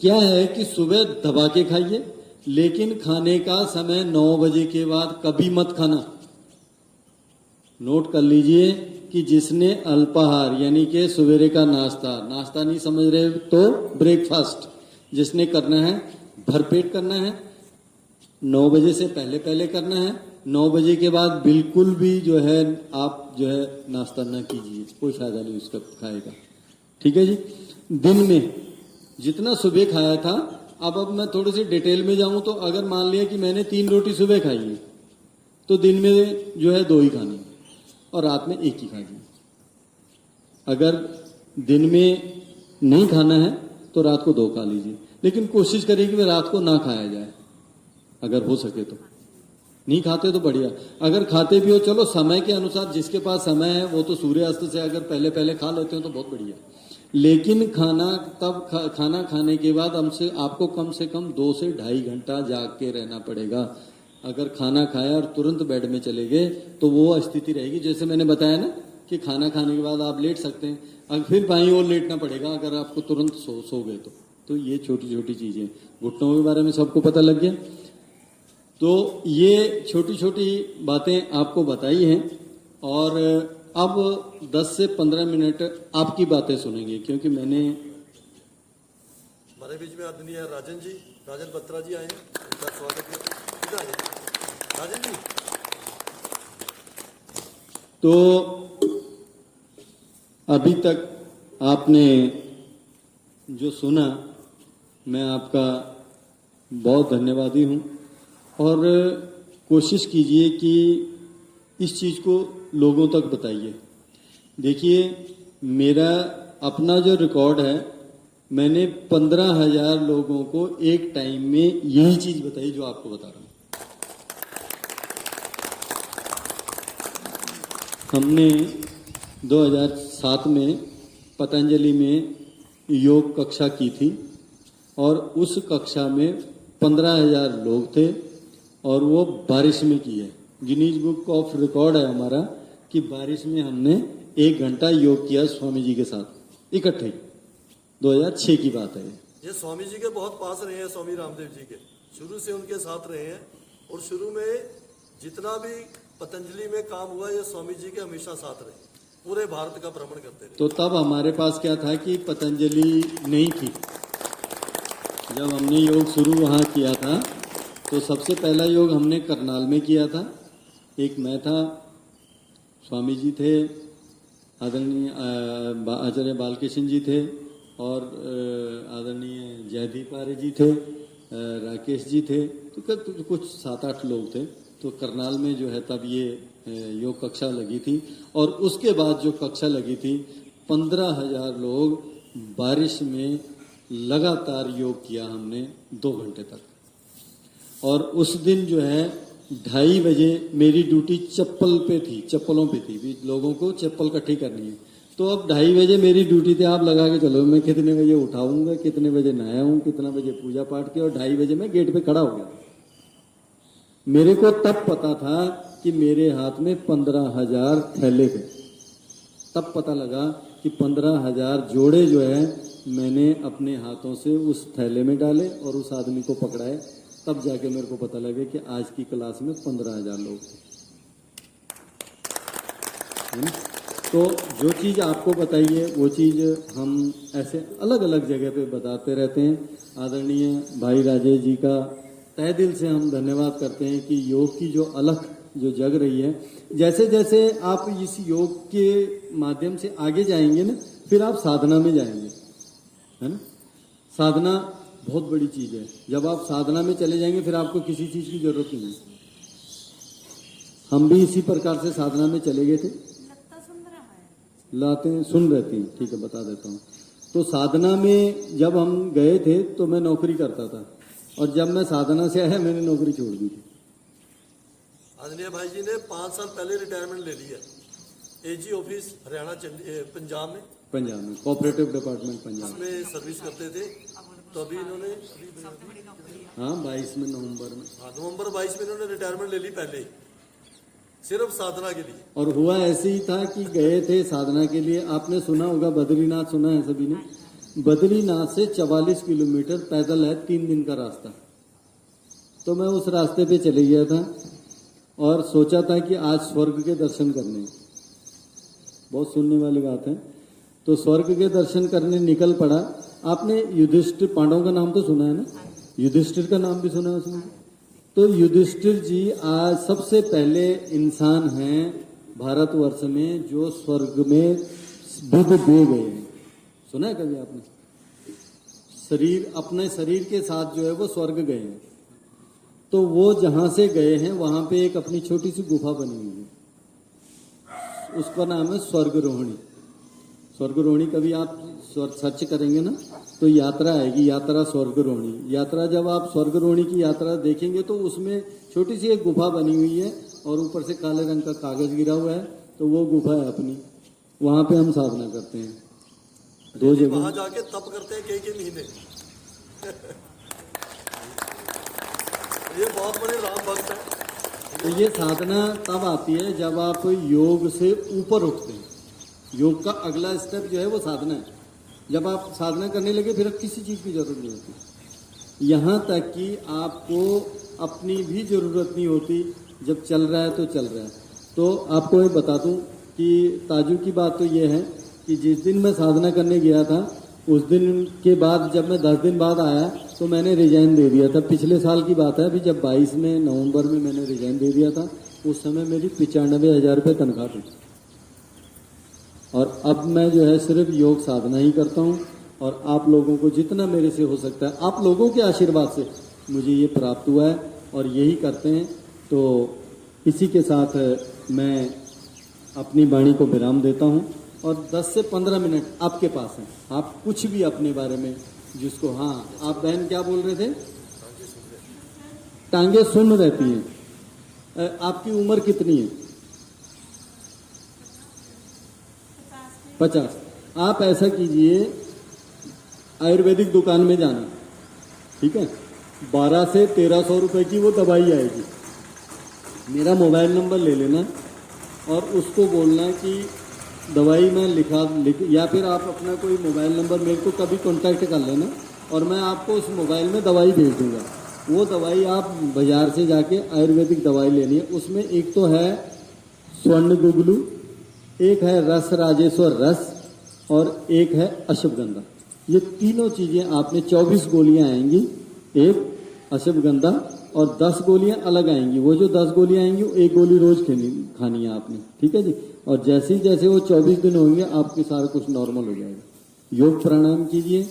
क्या है कि सुबह दबा के खाइए, लेकिन खाने का समय 9 बजे के बाद कभी मत खाना। नोट कर लीजिए कि जिसने अल्पाहार यानी कि सवेरे का नाश्ता नहीं समझ रहे तो ब्रेकफास्ट जिसने करना है, भरपेट करना है, 9 बजे से पहले पहले करना है। 9 बजे के बाद बिल्कुल भी जो है आप जो है नाश्ता ना कीजिए, कोई फायदा नहीं उसका खाएगा, ठीक है जी। दिन में जितना सुबह खाया था, अब मैं थोड़ी सी डिटेल में जाऊं तो अगर मान लिया कि मैंने 3 रोटी सुबह खाई है, तो दिन में जो है 2 ही खानी और रात में 1 ही खानी। अगर दिन में नहीं खाना है तो रात को 2 खा लीजिए, लेकिन कोशिश करिए कि रात को ना खाया जाए, अगर हो सके तो। नहीं खाते तो बढ़िया, अगर खाते भी हो चलो समय के अनुसार, जिसके पास समय है वो तो सूर्यास्त से अगर पहले पहले खा लेते हो तो बहुत बढ़िया। लेकिन खाना खाने के बाद हमसे आपको कम से कम 2 से 2.5 घंटा जाग के रहना पड़ेगा। अगर खाना खाया और तुरंत बेड में चले गए तो वो स्थिति रहेगी, जैसे मैंने बताया ना कि खाना खाने के बाद आप लेट सकते हैं, अगर फिर बाईं ओर लेटना पड़ेगा अगर आपको तुरंत सो गए तो ये छोटी छोटी चीजें, घुटनों के बारे में सबको पता लग गया। तो ये छोटी छोटी बातें आपको बताई हैं, और अब 10 से 15 मिनट आपकी बातें सुनेंगे, क्योंकि मैंने हमारे बीच में आदरणीय राजन बत्रा जी आए हैं, उनका स्वागत है। इधर आइए राजन जी। तो अभी तक आपने जो सुना, मैं आपका बहुत धन्यवादी हूं, और कोशिश कीजिए कि इस चीज़ को लोगों तक बताइए। देखिए, मेरा अपना जो रिकॉर्ड है, मैंने 15,000 लोगों को एक टाइम में यही चीज़ बताई जो आपको बता रहा हूँ। हमने 2007 में पतंजलि में योग कक्षा की थी, और उस कक्षा में 15,000 लोग थे, और वो बारिश में की है। गिनीज बुक ऑफ रिकॉर्ड है हमारा कि बारिश में हमने 1 घंटा योग किया स्वामी जी के साथ इकट्ठे। 2006 की बात है। ये स्वामी जी के बहुत पास रहे हैं, स्वामी रामदेव जी के शुरू से उनके साथ रहे हैं, और शुरू में जितना भी पतंजलि में काम हुआ ये स्वामी जी के हमेशा साथ रहे, पूरे भारत का भ्रमण करते रहे। तो तब हमारे पास क्या था कि पतंजलि नहीं थी। जब हमने योग शुरू वहाँ किया था तो सबसे पहला योग हमने करनाल में किया था। एक मैं था, स्वामी जी थे, आदरणीय आचार्य बालकृष्ण जी थे, और आदरणीय जयदीप आर्य जी थे, राकेश जी थे, तो कुछ 7-8 लोग थे। तो करनाल में जो है तब ये योग कक्षा लगी थी, और उसके बाद जो कक्षा लगी थी 15,000 लोग बारिश में लगातार योग किया हमने 2 घंटे तक। और उस दिन जो है 2:30 बजे मेरी ड्यूटी चप्पलों पे थी, भी लोगों को चप्पल इकट्ठी करनी है। तो अब 2:30 बजे मेरी ड्यूटी थी, आप लगा के चलो मैं कितने बजे उठाऊंगा, कितने बजे नहाया हूँ, कितना बजे पूजा पाठ किया, और 2:30 बजे मैं गेट पे खड़ा हो गया। मेरे को तब पता था कि मेरे हाथ में 15,000 थैले थे। तब पता लगा कि 15,000 जोड़े जो है मैंने अपने हाथों से उस थैले में डाले और उस आदमी को पकड़ाए। तब जाके मेरे को पता लगे कि आज की क्लास में 15,000 लोग थे। तो जो चीज़ आपको बताइए वो चीज़ हम ऐसे अलग अलग जगह पे बताते रहते हैं। आदरणीय भाई राजेश जी का तहे दिल से हम धन्यवाद करते हैं कि योग की जो अलख जो जग रही है, जैसे जैसे आप इस योग के माध्यम से आगे जाएंगे ना, फिर आप साधना में जाएंगे, है ना। साधना बहुत बड़ी चीज़ है। जब आप साधना में चले जाएंगे फिर आपको किसी चीज़ की जरूरत नहीं है। हम भी इसी प्रकार से साधना में चले गए थे। लाते हैं, सुन रहती हैं, ठीक है, बता देता हूँ। तो साधना में जब हम गए थे तो मैं नौकरी करता था, और जब मैं साधना से आया मैंने नौकरी छोड़ दी थी। आदरणीय भाई जी ने 5 साल पहले रिटायरमेंट ले लिया, एजी ऑफिस हरियाणा पंजाब में, पंजाब में कोऑपरेटिव डिपार्टमेंट पंजाब। में सर्विस करते थे। तो अभी इन्होंने हाँ 22 में नवंबर में। हाँ नवंबर 22 में इन्होंने रिटायरमेंट ले ली पहले ही, सिर्फ साधना के लिए। और हुआ ऐसे ही था कि गए थे साधना के लिए। आपने सुना होगा बद्रीनाथ, सुना है सभी ने? बद्रीनाथ से 44 किलोमीटर पैदल है, 3 दिन का रास्ता। तो मैं उस रास्ते पे चले गया था और सोचा था कि आज स्वर्ग के दर्शन करने हैं। बहुत सुनने वाली बात है। तो स्वर्ग के दर्शन करने निकल पड़ा। आपने युधिष्ठिर, पांडवों का नाम तो सुना है ना? युधिष्ठिर का नाम भी सुना है उसमें? तो युधिष्ठिर जी आज सबसे पहले इंसान हैं भारतवर्ष में जो स्वर्ग में बुद्ध दे गए हैं। सुना है कभी आपने? शरीर, अपने शरीर के साथ जो है वो स्वर्ग गए हैं। तो वो जहां से गए हैं वहां पे एक अपनी छोटी सी गुफा बनी हुई है, उसका नाम है स्वर्गरोहिणी। स्वर्गरोहिणी कभी आप सर्च करेंगे ना तो यात्रा आएगी, यात्रा स्वर्गरोहिणी। यात्रा जब आप स्वर्गरोहिणी की यात्रा देखेंगे तो उसमें छोटी सी एक गुफा बनी हुई है और ऊपर से काले रंग का कागज गिरा हुआ है। तो वो गुफा है अपनी, वहां पे हम साधना करते हैं। 2 जगह वहां जाके तप करते हैं कई महीने। ये बहुत बड़े राम भक्त है। तो ये साधना तब आती है जब आप योग से ऊपर उठते हैं। योग का अगला स्टेप जो है वो साधना है। जब आप साधना करने लगे फिर किसी चीज की जरूरत नहीं होती, यहाँ तक कि आपको अपनी भी जरूरत नहीं होती। जब चल रहा है तो चल रहा है। तो आपको ये बता दूं कि ताजू की बात तो ये है कि जिस दिन मैं साधना करने गया था उस दिन के बाद जब मैं 10 दिन बाद आया तो मैंने रिजाइन दे दिया था। पिछले साल की बात है, अभी जब 22 में नवंबर में मैंने रिजाइन दे दिया था। उस समय मेरी 95,000 रुपये तनख्वाह थी और अब मैं जो है सिर्फ योग साधना ही करता हूँ। और आप लोगों को जितना मेरे से हो सकता है, आप लोगों के आशीर्वाद से मुझे ये प्राप्त हुआ है और यही करते हैं। तो इसी के साथ मैं अपनी वाणी को विराम देता हूँ और 10 से 15 मिनट आपके पास हैं। आप कुछ भी अपने बारे में जिसको, हाँ आप बहन क्या बोल रहे थे? टांगे सुन्न रहती हैं। आपकी उम्र कितनी है? 50। आप ऐसा कीजिए, आयुर्वेदिक दुकान में जाना, ठीक है? 12 से 1300 रुपए की वो दवाई आएगी। मेरा मोबाइल नंबर ले लेना और उसको बोलना कि दवाई में लिख या फिर आप अपना कोई मोबाइल नंबर मेरे को कभी कांटेक्ट कर लेना और मैं आपको उस मोबाइल में दवाई भेज दूंगा। वो दवाई आप बाजार से जाके आयुर्वेदिक दवाई लेनी है। उसमें एक तो है स्वर्ण गुगलू, एक है रस राजेश्वर रस और एक है अश्वगंधा। ये तीनों चीजें आपने 24 गोलियां आएंगी, एक अश्वगंधा और 10 गोलियां अलग आएंगी। वो जो 10 गोलियां आएंगी वो 1 गोली रोज खानी है आपने, ठीक है जी? और जैसे ही जैसे वो 24 दिन होंगे आपके सारा कुछ नॉर्मल हो जाएगा। योग प्राणायाम कीजिए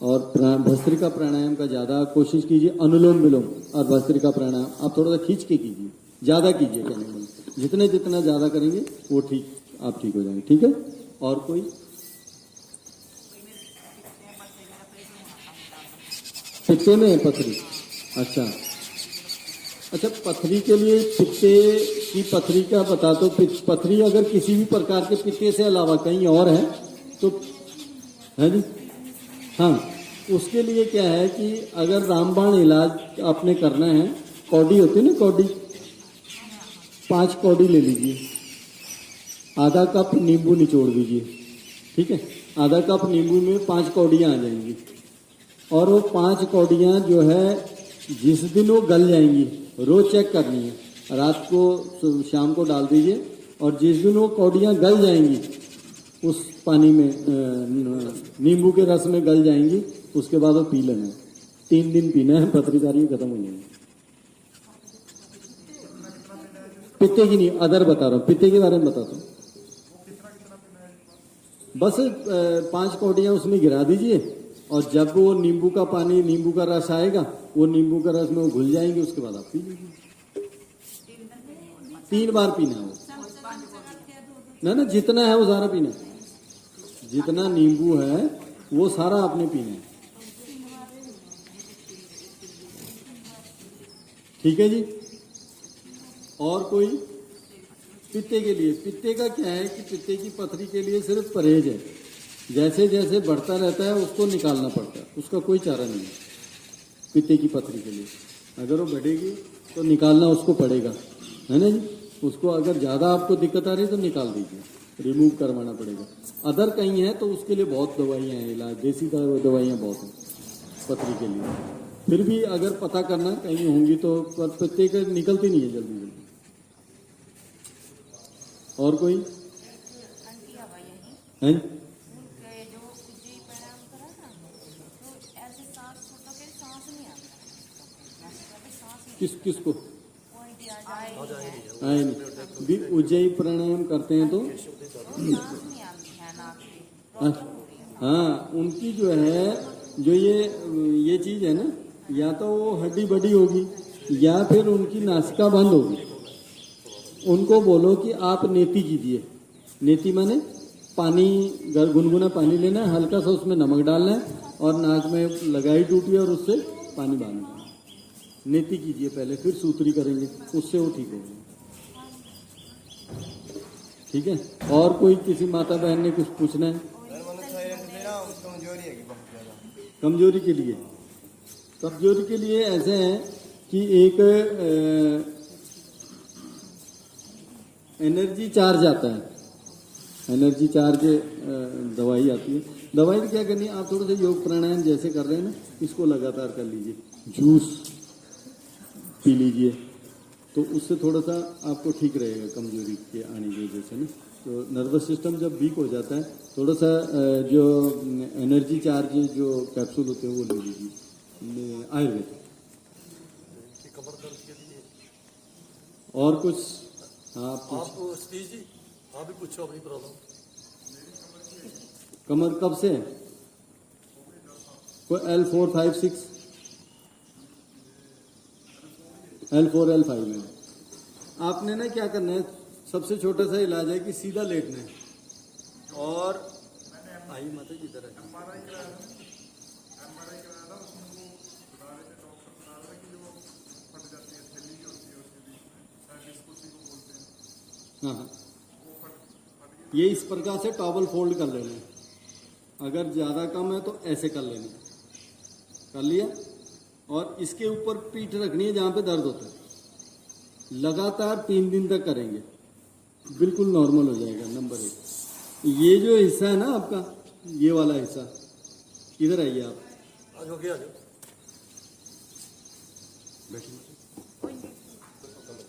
और भस्त्रिका प्राणायाम का ज़्यादा कोशिश कीजिए। अनुलोम विलोम और भस्त्रिका प्राणायाम आप थोड़ा सा खींच के कीजिए, ज़्यादा कीजिए। कहने वाले जितने जितना ज़्यादा करेंगे वो ठीक, आप ठीक हो जाएंगे, ठीक है? और कोई? पित्ते में है पथरी? अच्छा, पथरी के लिए पित्ते की पथरी का बता दो। पथरी अगर किसी भी प्रकार के पित्ते से अलावा कहीं और है तो है जी, हाँ, उसके लिए क्या है कि अगर रामबाण इलाज आपने करना है, कौड़ी होती है ना, कौड़ी, 5 कौड़ी ले लीजिए, आधा कप नींबू निचोड़ दीजिए, ठीक है? आधा कप नींबू में 5 कौड़ियाँ आ जाएंगी और वो 5 कौड़ियाँ जो है जिस दिन वो गल जाएंगी, रोज चेक करनी है, रात को शाम को डाल दीजिए और जिस दिन वो कौड़ियाँ गल जाएंगी उस पानी में, नींबू के रस में गल जाएंगी, उसके बाद वो पी लेना है। 3 दिन पीना है, पथरीदारी खत्म हो जाएगी। पित्ते की नहीं, अदर बता रहा हूँ, पित्ते के बारे में बताता हूँ। बस 5 कौड़ियाँ उसमें गिरा दीजिए और जब वो नींबू का पानी, नींबू का रस आएगा, वो नींबू का रस में वो घुल जाएंगे, उसके बाद आप पी लीजिए। 3 बार पीना है वो, ना जितना है वो सारा पीना है। जितना नींबू है वो सारा आपने पीना है, ठीक है जी? और कोई? पित्ते के लिए, पित्ते का क्या है कि पित्ते की पथरी के लिए सिर्फ परहेज है। जैसे जैसे बढ़ता रहता है उसको निकालना पड़ता है, उसका कोई चारा नहीं है। पित्ते की पथरी के लिए अगर वो बढ़ेगी तो निकालना उसको पड़ेगा, है ना जी। उसको अगर ज़्यादा आपको दिक्कत आ रही है तो निकाल दीजिए, रिमूव करवाना पड़ेगा। अदर कहीं है तो उसके लिए बहुत दवाइयाँ हैं, इलाज देसी दवाइयाँ बहुत हैं पथरी के लिए। फिर भी अगर पता करना कहीं होंगी तो, पर प्रत्येक निकलती नहीं है जल्दी जल्दी। और कोई आंटी आवा यही है? उनके जो जी परिणाम करा ना, तो ऐसे सांस छोटा के सांस नहीं आता, सांस नहीं किस किसको पॉइंट आ जाए आए नहीं भी उज्जयी प्राणायाम करते हैं तो सांस नहीं आती है नाक पे, हाँ, प्रॉब्लम हो रही है। हाँ उनकी जो है जो ये चीज है ना, या तो वो हड्डी बड़ी होगी या फिर उनकी नासिका बंद होगी। उनको बोलो कि आप नेति कीजिए। नेति माने पानी, गुनगुना पानी लेना है, हल्का सा उसमें नमक डालना है और नाक में लगाई टूटी और उससे पानी बांधना है। नेति कीजिए पहले, फिर सूत्री करेंगे, उससे वो ठीक होगा। ठीक है। और कोई किसी माता बहन ने कुछ पूछना है? सर मतलब थायराइड से ना कमजोरी है बहुत ज्यादा। कमजोरी के लिए, कमजोरी के लिए ऐसे है कि एक एनर्जी चार्ज आता है, एनर्जी चार्ज दवाई आती है। दवाई क्या करनी है, आप थोड़ा सा योग प्राणायाम जैसे कर रहे हैं ना, इसको लगातार कर लीजिए। जूस पी लीजिए तो उससे थोड़ा सा आपको ठीक रहेगा कमजोरी के आने की वजह से ना। तो नर्वस सिस्टम जब वीक हो जाता है, थोड़ा सा जो एनर्जी चार्ज जो कैप्सूल होते हैं वो ले लीजिए, आयुर्वेद। कमर दर्द के लिए और कुछ आप आप सतीश जी आप भी पूछो अपनी प्रॉब्लम। कमर कब से है? कोई L4, 5, 6, L4, L5 में आपने ना क्या करना है, सबसे छोटा सा इलाज है कि सीधा लेटना है और आई माता जी इधर है। हाँ हाँ, ये इस प्रकार से टॉवल फोल्ड कर लेना है। अगर ज़्यादा कम है तो ऐसे कर लेना है, कर लिया। और इसके ऊपर पीठ रखनी है जहाँ पे दर्द होता है। लगातार 3 दिन तक करेंगे, बिल्कुल नॉर्मल हो जाएगा। नंबर 1, ये जो हिस्सा है ना आपका, ये वाला हिस्सा, इधर आइए आप, आज हो गया जो बैठिए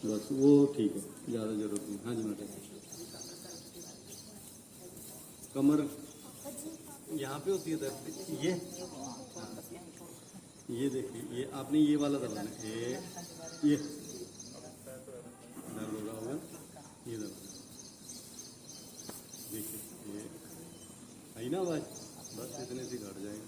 बस, वो ठीक है, ज़्यादा जरूरत नहीं। हाँ जी मैडम, कमर यहाँ पे होती है दर्द, ये देखिए, ये आपने ये वाला दबाना है, ये दर्द हो रहा होगा, ये दबाना। देखिए ये आई ना आवाज, बस इतने से घट जाएगा।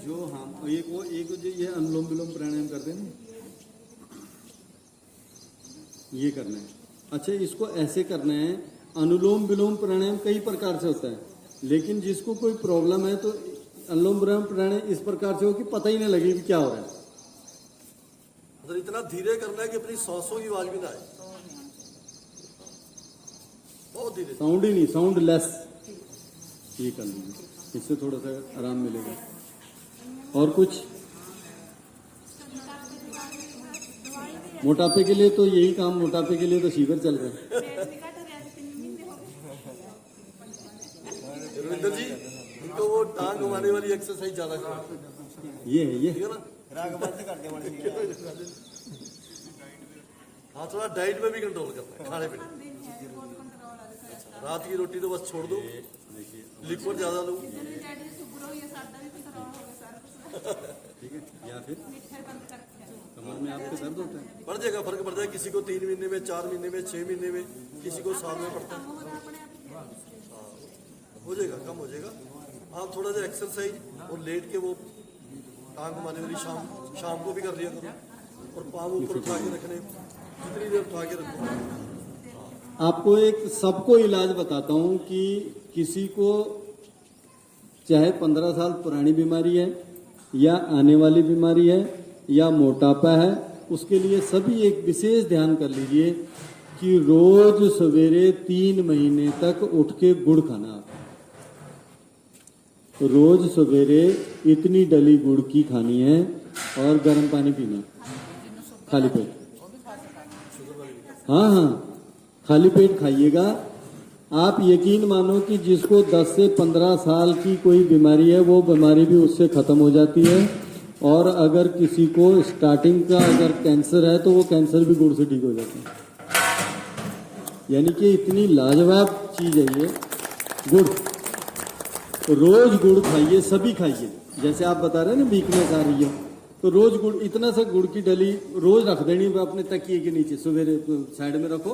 जो हम एक जो ये अनुलोम विलोम प्राणायाम करते हैं ना, ये करना है। अच्छा, इसको ऐसे करना है। अनुलोम विलोम प्राणायाम कई प्रकार से होता है, लेकिन जिसको कोई प्रॉब्लम है तो अनुलोम विलोम प्राणायाम इस प्रकार से हो कि पता ही नहीं लगे कि क्या हो रहा है। मतलब इतना धीरे करना है कि अपनी सांसों की आवाज भी ना आए, बहुत धीरे। साउंड ही नहीं, साउंड लेस। ये कर लीजिए, इससे थोड़ा सा आराम मिलेगा। और कुछ मोटापे के लिए तो यही काम, मोटापे के लिए तो शिविर चल रहे हैं। रविंदर जी इनको वो टांग घुमाने वाली एक्सरसाइज ज्यादा करो, ये है, ये ठीक है ना। राग बंद कर दे मन हाँ, थोड़ा डाइट में भी कंट्रोल करना है, खाने पीने। रात की रोटी तो बस छोड़ दो, लिक्विड ज्यादा लो, ठीक है। या फिर कमर में आपके दर्द होता है, बढ़ जाएगा, फर्क पड़ जाएगा। किसी को 3 महीने में, 4 महीने में, 6 महीने में, किसी को साल में पड़ता है। हाँ, हो जाएगा, कम हो जाएगा। आप थोड़ा सा एक्सरसाइज और लेट के वो टांग घुमाने वाली शाम को भी कर लिया करो, और पाँव ऊपर उठा के रखने, जितनी देर उठा के रखो। आपको एक सबको इलाज बताता हूँ कि किसी को चाहे 15 साल पुरानी बीमारी है या आने वाली बीमारी है या मोटापा है उसके लिए सभी एक विशेष ध्यान कर लीजिए कि रोज सवेरे 3 महीने तक उठ के गुड़ खाना आप। रोज सवेरे इतनी डली गुड़ की खानी है और गर्म पानी पीना खाली पेट। हाँ हाँ, खाली पेट खाइएगा। आप यकीन मानो कि जिसको 10 से 15 साल की कोई बीमारी है वो बीमारी भी उससे खत्म हो जाती है। और अगर किसी को स्टार्टिंग का अगर कैंसर है तो वो कैंसर भी गुड़ से ठीक हो जाता है। यानी कि इतनी लाजवाब चीज है ये गुड़। रोज गुड़ खाइए, सभी खाइए। जैसे आप बता रहे हैं ना वीकनेस आ रही है, तो रोज गुड़, इतना सा गुड़ की डली रोज रख देनी अपने तकिए के नीचे, सवेरे साइड में रखो,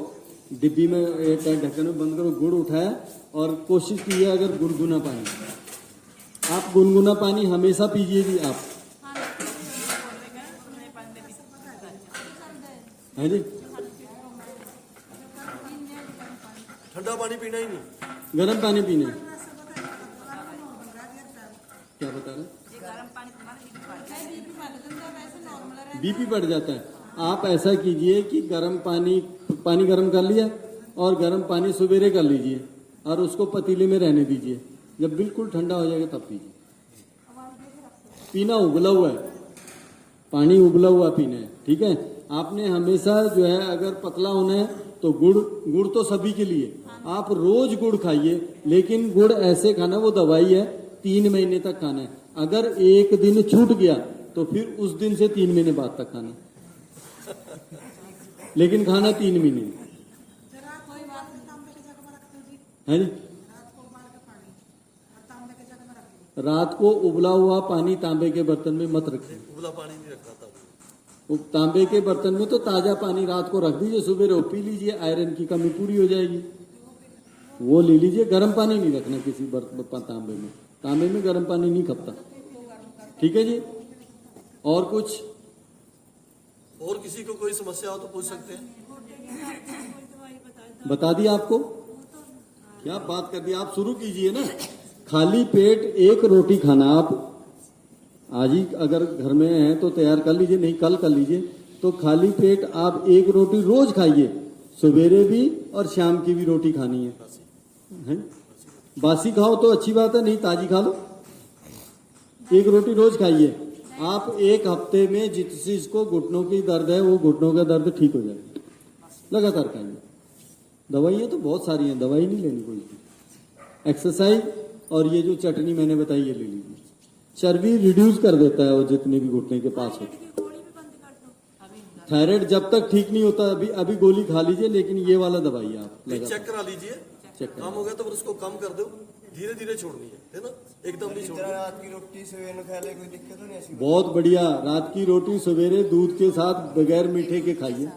डिब्बी में एक ढक्कन में बंद करो, गुड़ उठाया और कोशिश कीजिए अगर गुनगुना पानी, आप गुनगुना पानी हमेशा पीजिए जी आप, है जी। ठंडा पानी पीना ही नहीं, गर्म पानी पीना है। क्या बता रहे? बीपी बढ़ जाता है। आप ऐसा कीजिए कि गर्म पानी गर्म कर लिया और गर्म पानी सवेरे कर लीजिए और उसको पतीले में रहने दीजिए। जब बिल्कुल ठंडा हो जाएगा तब पीजिए। पीना उबला हुआ है, पानी उबला हुआ पीना है, ठीक है। आपने हमेशा जो है अगर पतला होना है तो गुड़ तो सभी के लिए, आप रोज गुड़ खाइए, लेकिन गुड़ ऐसे खाना, वो दवाई है, 3 महीने तक खाना है। अगर एक दिन छूट गया तो फिर उस दिन से 3 महीने बाद तक खाना, लेकिन खाना 3 महीने है जी। रात को उबला हुआ पानी तांबे के बर्तन में मत रखिए। उबला पानी नहीं रखना था। तांबे के बर्तन में तो ताजा पानी रात को रख दीजिए, सुबह पी लीजिए, आयरन की कमी पूरी हो जाएगी। वो ले लीजिए। गर्म पानी नहीं रखना किसी तांबे में, तांबे में गर्म पानी नहीं खपता, ठीक है जी। और कुछ? और किसी को कोई समस्या हो तो पूछ सकते हैं। बता दिया आपको, क्या बात कर दी। आप शुरू कीजिए ना। खाली पेट 1 रोटी खाना। आप आज ही अगर घर में है तो तैयार कर लीजिए, नहीं कल कर लीजिए। तो खाली पेट आप 1 रोटी रोज खाइए, सवेरे भी और शाम की भी रोटी खानी है। बासी खाओ तो अच्छी बात है, नहीं ताजी खा लो। 1 रोटी रोज खाइए। आप 1 हफ्ते में जिस चीज को घुटनों की दर्द है वो घुटनों का दर्द ठीक हो जाएगा। लगातार खाइए। दवाइयाँ तो बहुत सारी हैं, दवाई नहीं लेनी कोई। एक्सरसाइज और ये जो चटनी मैंने बताई ये ले लीजिए। चर्बी रिड्यूस कर देता है वो जितने भी घुटने के पास होते। थायराइड जब तक ठीक नहीं होता अभी गोली खा लीजिए, लेकिन ये वाला दवाई आप चेक करा लीजिए। काम हो गया तो फिर उसको कम कर दो, धीरे धीरे छोड़नी है ना, एकदम नहीं छोड़नी। रात की रोटी सवेरे खा ले, कोई दिक्कत तो नहीं ऐसी? बहुत बढ़िया। रात की रोटी सवेरे दूध के साथ बगैर मीठे के खाइए।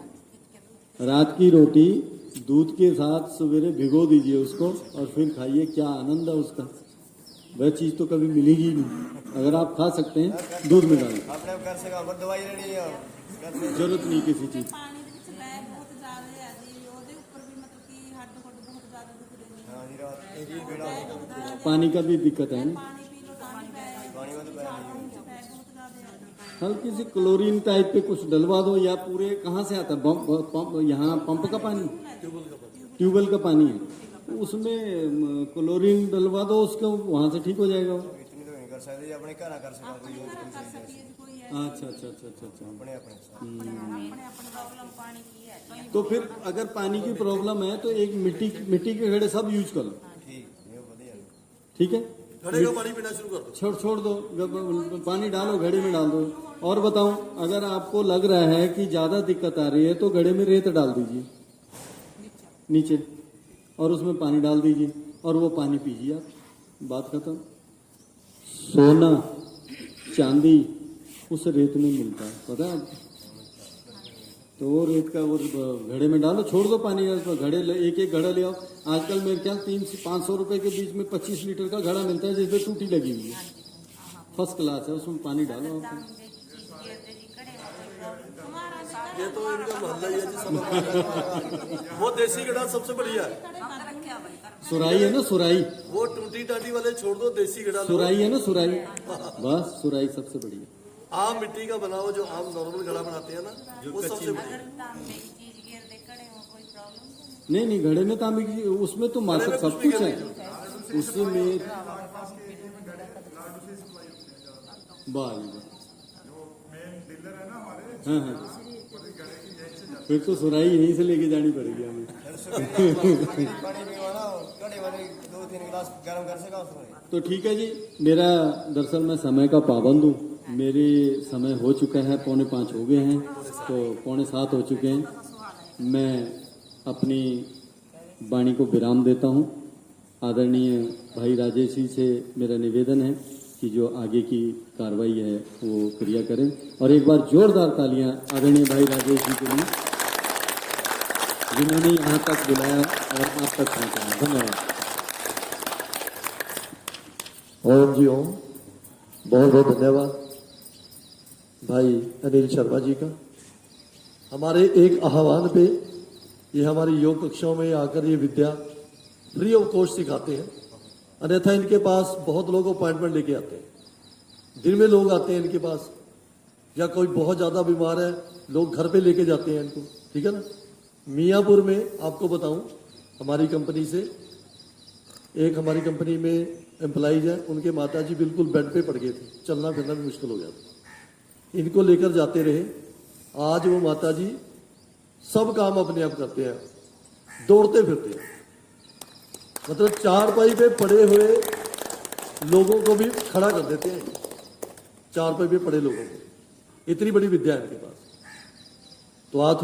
रात की रोटी दूध के साथ सवेरे भिगो दीजिए उसको और फिर खाइए। क्या आनंद है उसका, वह चीज तो कभी मिलेगी ही नहीं। अगर आप खा सकते हैं दूध में डालें, अपने कर सका पर दवाई लेनी है, जरूरत नहीं किसी चीज। पानी का भी दिक्कत है ना, हल्की सी क्लोरीन टाइप पे कुछ डलवा दो, या पूरे कहाँ से आता है यहाँ पंप का पानी, ट्यूबवेल का पानी है, उसमें क्लोरीन डलवा दो उसको, वहां से ठीक हो जाएगा वो। इतनी तो नहीं कर सकते, अपने घर ना कर सका कोई अच्छा अच्छा अच्छा अच्छा अच्छा। अपने तो फिर अगर पानी की प्रॉब्लम है तो एक मिट्टी के घड़े सब यूज कर लो, ठीक ये बढ़िया। ठीक है। घड़े का पानी पीना शुरू कर दो। छोड़ दो, पानी डालो घड़े में डाल दो। और बताऊं, अगर आपको लग रहा है कि ज्यादा दिक्कत आ रही है तो घड़े में रेत डाल दीजिए नीचे और उसमें पानी डाल दीजिए और वो पानी पीजिए आप, बात खत्म। सोना चांदी उस रेत में मिलता है, पता है आपको? तो वो रेत का वो घड़े में डालो, छोड़ दो पानी, घड़े एक घड़ा ले आओ। आजकल मेरे ख्याल 300 से 500 रुपए के बीच में 25 लीटर का घड़ा मिलता है जिसमें टूटी लगी हुई है, फर्स्ट क्लास है, उसमें पानी डालो आप। ये तो इनका मोहल्ला ही है जी, सब वो देसी घड़ा सबसे बढ़िया है। सुराई है ना, सुराई, वो टूटी टाटी वाले छोड़ दो, देसी घड़ा लो। सुराई है ना, सुराई, बस सुराई सबसे बढ़िया। आम मिट्टी का बना हुआ जो आम नॉर्मल घड़ा बनाते हैं ना, वो सबसे बढ़िया। अगर तांबे की चीज गिर दे कड़े हो कोई प्रॉब्लम तो नहीं? नहीं घड़े में तांबे की उसमें तो मासक सब कुछ है उसमें। वाह जी वाह। हाँ हाँ, फिर तो सुराई यहीं से लेके जानी पड़ेगी हमें। पानी पिवाना कड़े वाले 2-3 गिलास गर्म कर सका उसमें। तो ठीक है जी, मेरा दरअसल मैं समय का पाबंद हूँ, मेरे समय हो चुका है, 4:45 हो गए हैं, तो 6:45 हो चुके हैं। मैं अपनी वाणी को विराम देता हूँ। आदरणीय भाई राजेश जी से मेरा निवेदन है कि जो आगे की कार्रवाई है वो क्रिया करें, और एक बार जोरदार तालियां आदरणीय भाई राजेश जी के लिए जिन्होंने यहाँ तक बुलाया और आप तक पहुँचाया। धन्यवाद। ओम जी ओम। बहुत बहुत धन्यवाद भाई अनिल शर्मा जी का। हमारे एक आह्वान पे ये हमारी योग कक्षाओं में आकर ये विद्या फ्री ऑफ कॉस्ट सिखाते हैं। अन्यथा इनके पास बहुत लोग अपॉइंटमेंट लेके आते हैं, दिन में लोग आते हैं इनके पास, या कोई बहुत ज़्यादा बीमार है लोग घर पे लेके जाते हैं इनको, ठीक है ना। मियाँपुर में आपको बताऊं, हमारी कंपनी से एक हमारी कंपनी में एम्प्लॉइज है, उनके माताजी बिल्कुल बेड पे पड़ गए थे, चलना फिरना भी मुश्किल हो गया था। इनको लेकर जाते रहे, आज वो माताजी सब काम अपने आप करते हैं, दौड़ते फिरते हैं। मतलब चारपाई पे पड़े हुए लोगों को भी खड़ा कर देते हैं, चारपाई पे पड़े लोगों को। इतनी बड़ी विद्या है इनके पास। तो आज